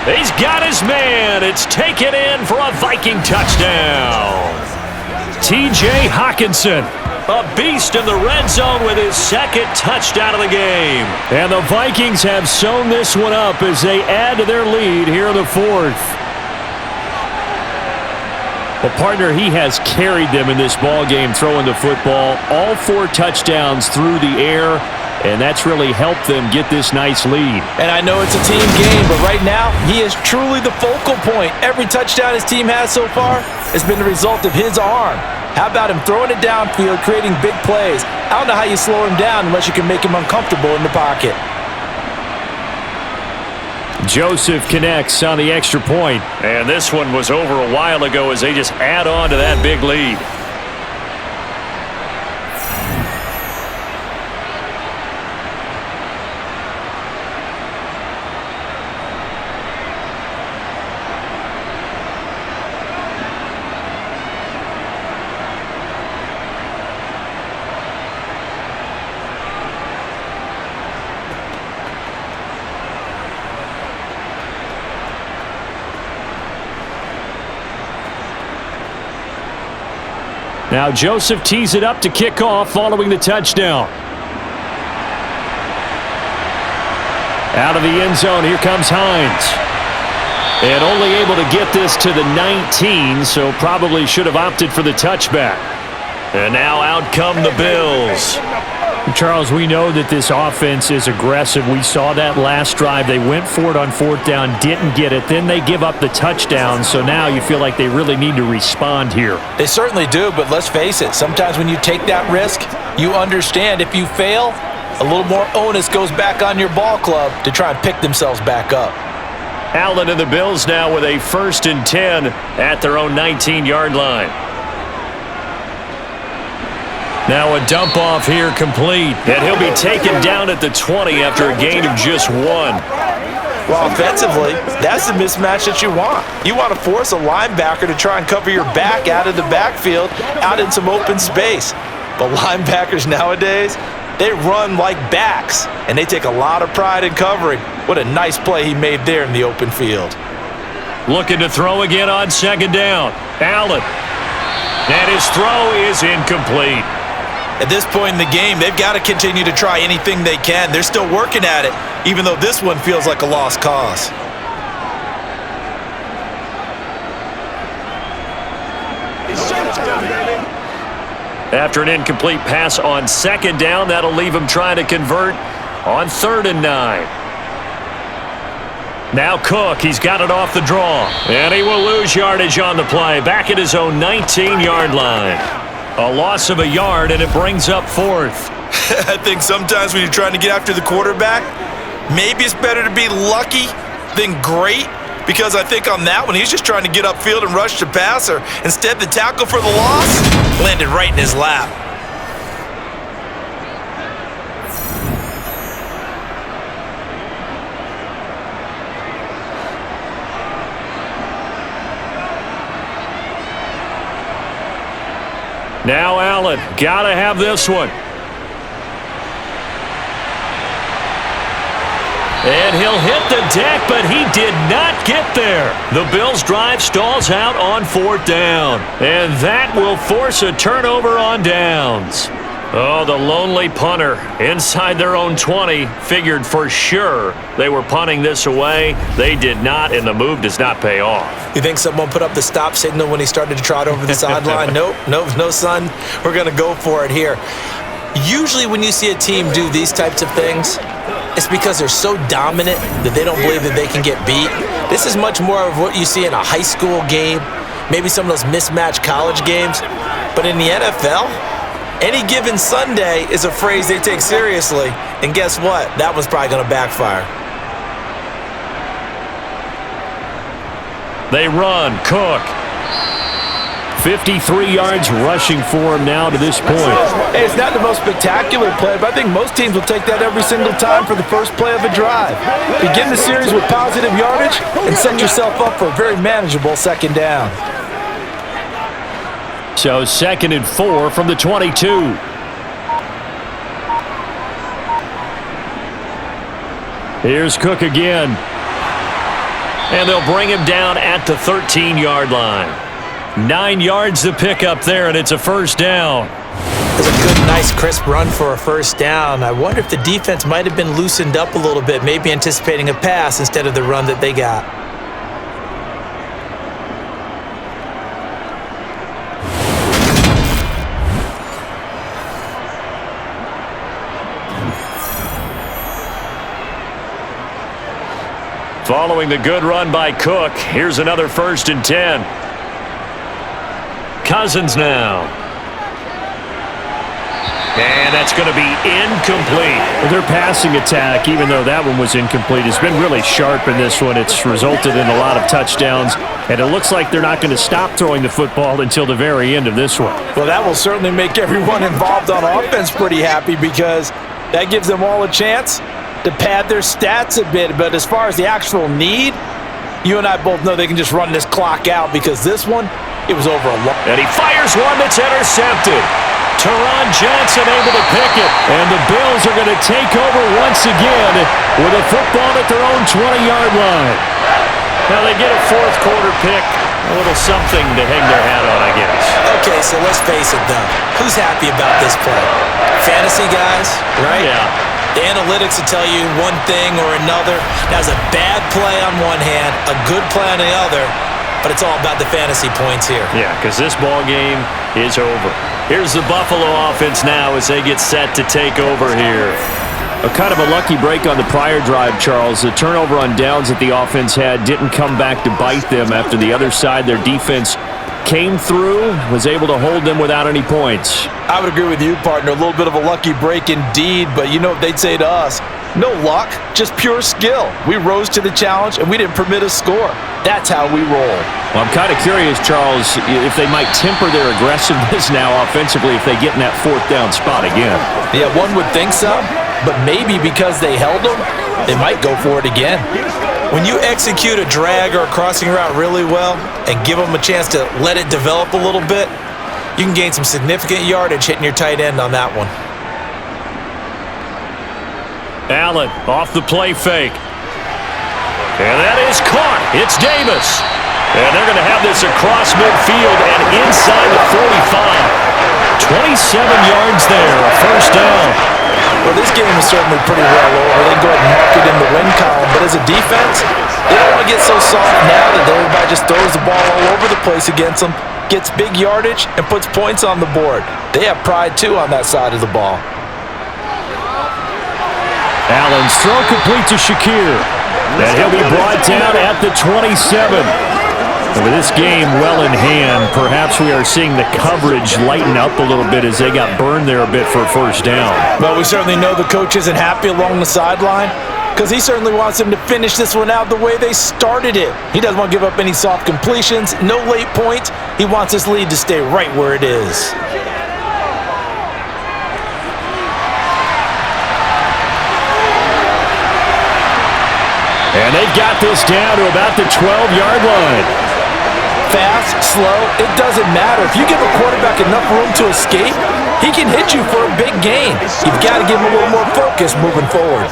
He's got his man. It's taken in for a Viking touchdown. T.J. Hawkinson, a beast in the red zone with his 2nd touchdown of the game. And the Vikings have sewn this one up as they add to their lead here in the 4th. Well, partner, he has carried them in this ball game throwing the football. All 4 touchdowns through the air. And that's really helped them get this nice lead. And I know it's a team game, but right now, he is truly the focal point. Every touchdown his team has so far has been the result of his arm. How about him throwing it downfield, creating big plays? I don't know how you slow him down unless you can make him uncomfortable in the pocket. Joseph connects on the extra point. And this one was over a while ago as they just add on to that big lead. Now Joseph tees it up to kick off following the touchdown. Out of the end zone, here comes Hines. And only able to get this to the 19, so probably should have opted for the touchback. And now out come the Bills. Charles, we know that this offense is aggressive. We saw that last drive. They went for it on 4th down, didn't get it. Then they give up the touchdown, so now you feel like they really need to respond here. They certainly do, but let's face it. Sometimes when you take that risk, you understand if you fail, a little more onus goes back on your ball club to try and pick themselves back up. Allen and the Bills now with a 1st and 10 at their own 19-yard line. Now a dump off here complete. And he'll be taken down at the 20 after a gain of just 1. Well, offensively, that's the mismatch that you want. You want to force a linebacker to try and cover your back out of the backfield, out in some open space. But linebackers nowadays, they run like backs, and they take a lot of pride in covering. What a nice play he made there in the open field. Looking to throw again on 2nd down. Allen. And his throw is incomplete. At this point in the game, they've got to continue to try anything they can. They're still working at it, even though this one feels like a lost cause. After an incomplete pass on 2nd down, that'll leave him trying to convert on 3rd and 9. Now Cook, he's got it off the draw. And he will lose yardage on the play, back at his own 19-yard line. A loss of a yard, and it brings up 4th. I think sometimes when you're trying to get after the quarterback, maybe it's better to be lucky than great, because I think on that one, he's just trying to get upfield and rush the passer. Instead, the tackle for the loss landed right in his lap. Now Allen, gotta have this one. And he'll hit the deck, but he did not get there. The Bills' drive stalls out on 4th down. And that will force a turnover on downs. Oh, the lonely punter inside their own 20 figured for sure they were punting this away. They did not, and the move does not pay off. You think someone put up the stop signal when he started to trot over the sideline? Nope, no, son. We're going to go for it here. Usually when you see a team do these types of things, it's because they're so dominant that they don't believe that they can get beat. This is much more of what you see in a high school game, maybe some of those mismatched college games. But in the NFL, any given Sunday is a phrase they take seriously. And guess what? That one's probably going to backfire. They run. Cook. 53 yards rushing for him now to this point. Hey, it's not the most spectacular play, but I think most teams will take that every single time for the first play of a drive. Begin the series with positive yardage and set yourself up for a very manageable second down. So 2nd and 4 from the 22. Here's Cook again. And they'll bring him down at the 13-yard line. 9 yards to pick up there, and it's a first down. It's a good, nice, crisp run for a first down. I wonder if the defense might have been loosened up a little bit, maybe anticipating a pass instead of the run that they got. Following the good run by Cook, here's another 1st and 10. Cousins now. And that's going to be incomplete. Well, their passing attack, even though that one was incomplete, has been really sharp in this one. It's resulted in a lot of touchdowns, and it looks like they're not going to stop throwing the football until the very end of this one. Well, that will certainly make everyone involved on offense pretty happy because that gives them all a chance to pad their stats a bit. But as far as the actual need, you and I both know they can just run this clock out because this one, it was over a long. And he fires one that's intercepted. Teron Johnson able to pick it. And the Bills are going to take over once again with a football at their own 20-yard line. Now they get a 4th quarter pick. A little something to hang their hat on, I guess. Okay, so let's face it, though. Who's happy about this play? Fantasy guys, right? Yeah. The analytics will tell you one thing or another. That's a bad play on one hand, a good play on the other. But it's all about the fantasy points here. Yeah, because this ball game is over. Here's the Buffalo offense now as they get set to take over here. A kind of a lucky break on the prior drive, Charles. The turnover on downs that the offense had didn't come back to bite them after the other side. Their defense came through, was able to hold them without any points. I would agree with you, partner. A little bit of a lucky break indeed, but you know what they'd say to us? No luck, just pure skill. We rose to the challenge, and we didn't permit a score. That's how we roll. Well, I'm kind of curious, Charles, if they might temper their aggressiveness now offensively if they get in that 4th down spot again. Yeah, one would think so, but maybe because they held them, they might go for it again. When you execute a drag or a crossing route really well and give them a chance to let it develop a little bit, you can gain some significant yardage hitting your tight end on that one. Allen off the play fake. And that is caught. It's Davis. And they're going to have this across midfield and inside the 45. 27 yards there, a first down. Well, this game is certainly pretty well over. They go ahead and mark it in the win column. But as a defense, they don't want to get so soft now that everybody just throws the ball all over the place against them, gets big yardage, and puts points on the board. They have pride, too, on that side of the ball. Allen's throw complete to Shakir. And he'll be brought down at the 27. And with this game well in hand, perhaps we are seeing the coverage lighten up a little bit as they got burned there a bit for a first down. Well, we certainly know the coach isn't happy along the sideline because he certainly wants them to finish this one out the way they started it. He doesn't want to give up any soft completions, no late points. He wants this lead to stay right where it is. And they've got this down to about the 12-yard line. Fast, slow, it doesn't matter. If you give a quarterback enough room to escape, he can hit you for a big gain. You've got to give him a little more focus moving forward.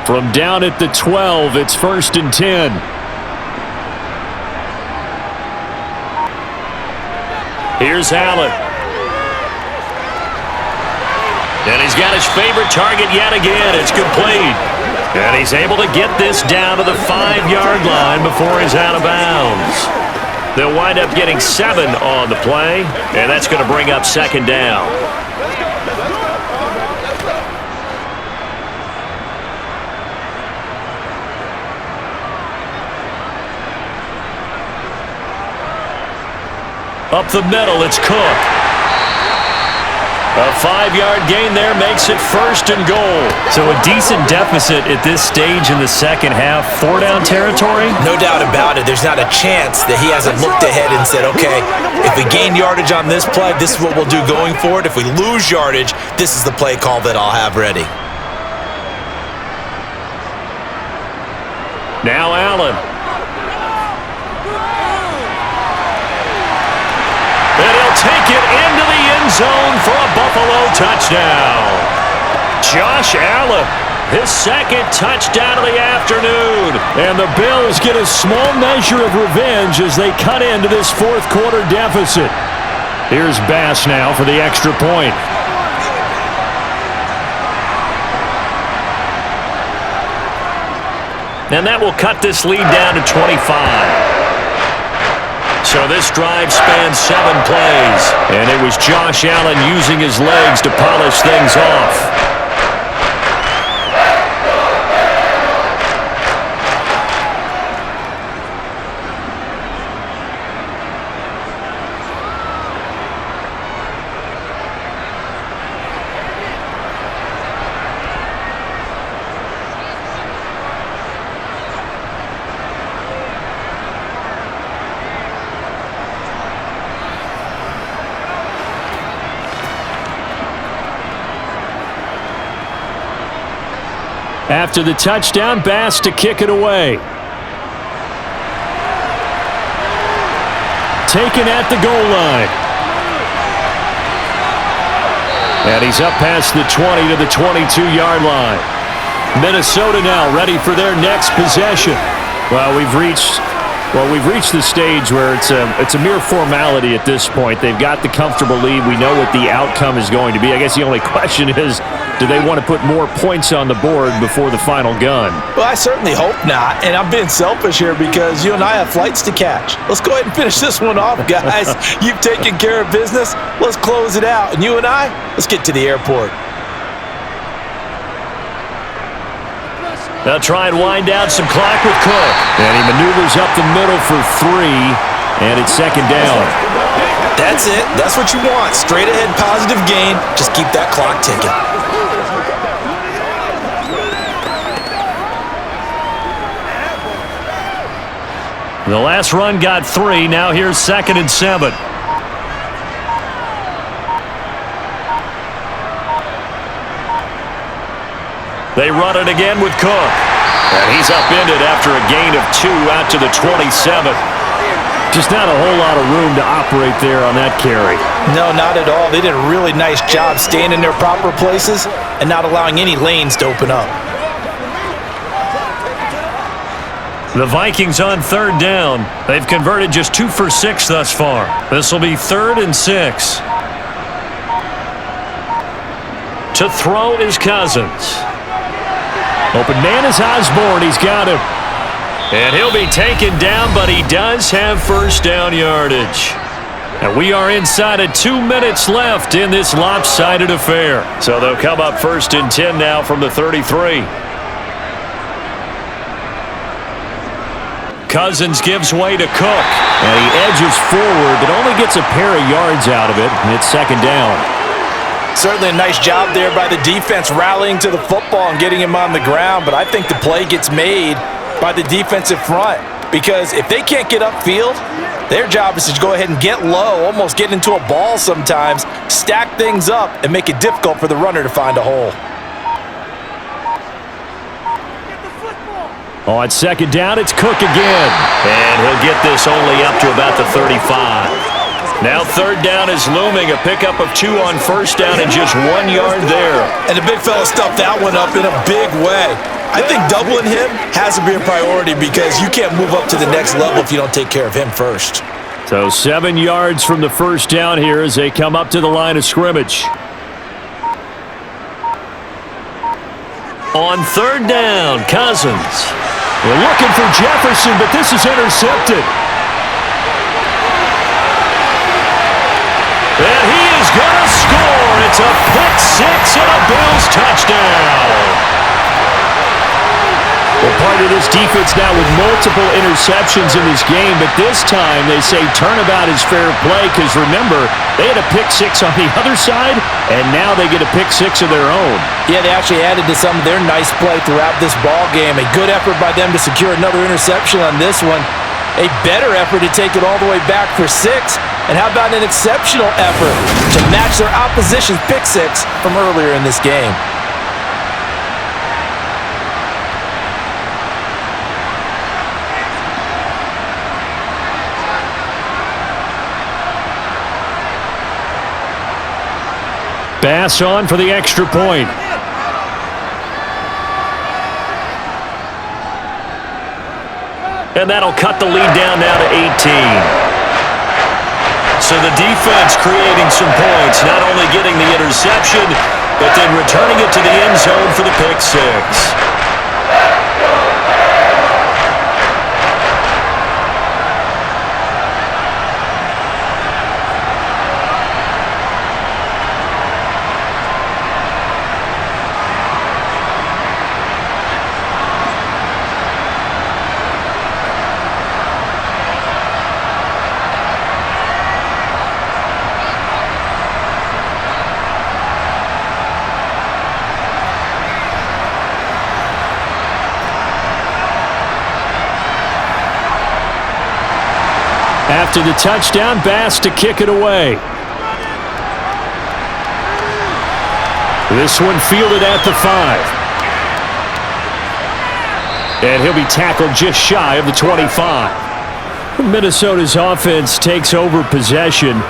From down at the 12, it's 1st and 10. Here's Allen. And he's got his favorite target yet again. It's complete. And he's able to get this down to the 5-yard line before he's out of bounds. They'll wind up getting 7 on the play, and that's going to bring up 2nd down. Up the middle, it's Cook. A 5-yard gain there makes it 1st and goal. So a decent deficit at this stage in the second half. 4-down territory? No doubt about it. There's not a chance that he hasn't looked ahead and said, okay, if we gain yardage on this play, this is what we'll do going forward. If we lose yardage, this is the play call that I'll have ready. Now Allen. And he'll take it into the end zone for a Buffalo touchdown. Josh Allen, his 2nd touchdown of the afternoon. And the Bills get a small measure of revenge as they cut into this 4th quarter deficit. Here's Bass now for the extra point. And that will cut this lead down to 25. So this drive spans 7 plays. And it was Josh Allen using his legs to polish things off. After the touchdown, Bass to kick it away. Taken at the goal line. And he's up past the 20 to the 22-yard line. Minnesota now ready for their next possession. Well, we've reached the stage where it's a mere formality at this point. They've got the comfortable lead. We know what the outcome is going to be. I guess the only question is, do they want to put more points on the board before the final gun? Well, I certainly hope not, and I'm being selfish here because you and I have flights to catch. Let's go ahead and finish this one off, guys. You've taken care of business. Let's close it out. And you and I, let's get to the airport. They'll try and wind down some clock with Cook. And he maneuvers up the middle for 3, and it's 2nd down. That's it. That's what you want. Straight ahead, positive gain. Just keep that clock ticking. The last run got 3. Now here's 2nd and 7. They run it again with Cook. And he's upended after a gain of 2 out to the 27. Just not a whole lot of room to operate there on that carry. No, not at all. They did a really nice job staying in their proper places and not allowing any lanes to open up. The Vikings on 3rd down. They've converted just 2 for 6 thus far. This will be 3rd and 6. To throw is Cousins. Open man is Osborne. He's got him. And he'll be taken down, but he does have 1st down yardage. And we are inside of 2 minutes left in this lopsided affair. So they'll come up 1st and 10 now from the 33. Cousins gives way to Cook. And he edges forward, but only gets a pair of yards out of it, and it's 2nd down. Certainly a nice job there by the defense rallying to the football and getting him on the ground, but I think the play gets made by the defensive front because if they can't get upfield, their job is to go ahead and get low, almost get into a ball sometimes, stack things up, and make it difficult for the runner to find a hole. On 2nd down, it's Cook again. And he'll get this only up to about the 35. Now 3rd down is looming. A pickup of 2 on 1st down and just 1 yard there. And the big fella stuffed that one up in a big way. I think doubling him has to be a priority because you can't move up to the next level if you don't take care of him first. So 7 yards from the 1st down here as they come up to the line of scrimmage. On 3rd down, Cousins. They're looking for Jefferson, but this is intercepted. And he is going to score. It's a pick 6 and a Bills touchdown. Well, part of this defense now with multiple interceptions in this game, but this time they say turnabout is fair play because, remember, they had a pick six on the other side, and now they get a pick six of their own. Yeah, they actually added to some of their nice play throughout this ball game. A good effort by them to secure another interception on this one. A better effort to take it all the way back for 6. And how about an exceptional effort to match their opposition's pick six from earlier in this game? Bass on for the extra point. And that'll cut the lead down now to 18. So the defense creating some points, not only getting the interception, but then returning it to the end zone for the pick six. After the touchdown, Bass to kick it away. This one fielded at the 5. And he'll be tackled just shy of the 25. Minnesota's offense takes over possession.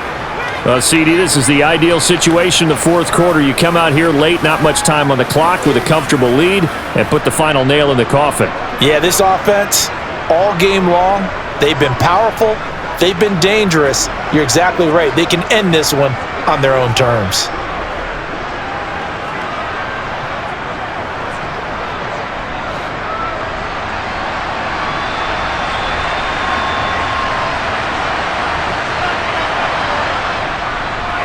CD, this is the ideal situation in the fourth quarter. You come out here late, not much time on the clock with a comfortable lead, and put the final nail in the coffin. Yeah, this offense, all game long, they've been powerful. They've been dangerous. You're exactly right. They can end this one on their own terms.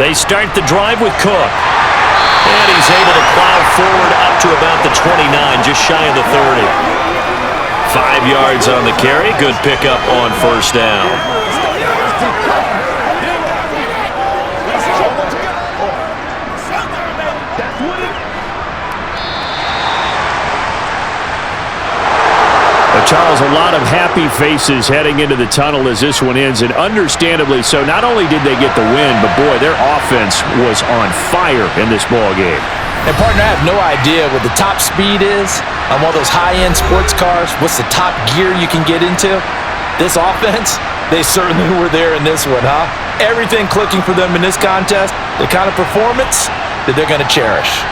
They start the drive with Cook. And he's able to plow forward up to about the 29, just shy of the 30. 5 yards on the carry. Good pickup on first down. Charles, a lot of happy faces heading into the tunnel as this one ends, and understandably so. Not only did they get the win, but boy, their offense was on fire in this ball game. And partner, I have no idea what the top speed is on one of those high-end sports cars. What's the top gear you can get into? This offense, they certainly were there in this one, huh? Everything clicking for them in this contest, the kind of performance that they're going to cherish.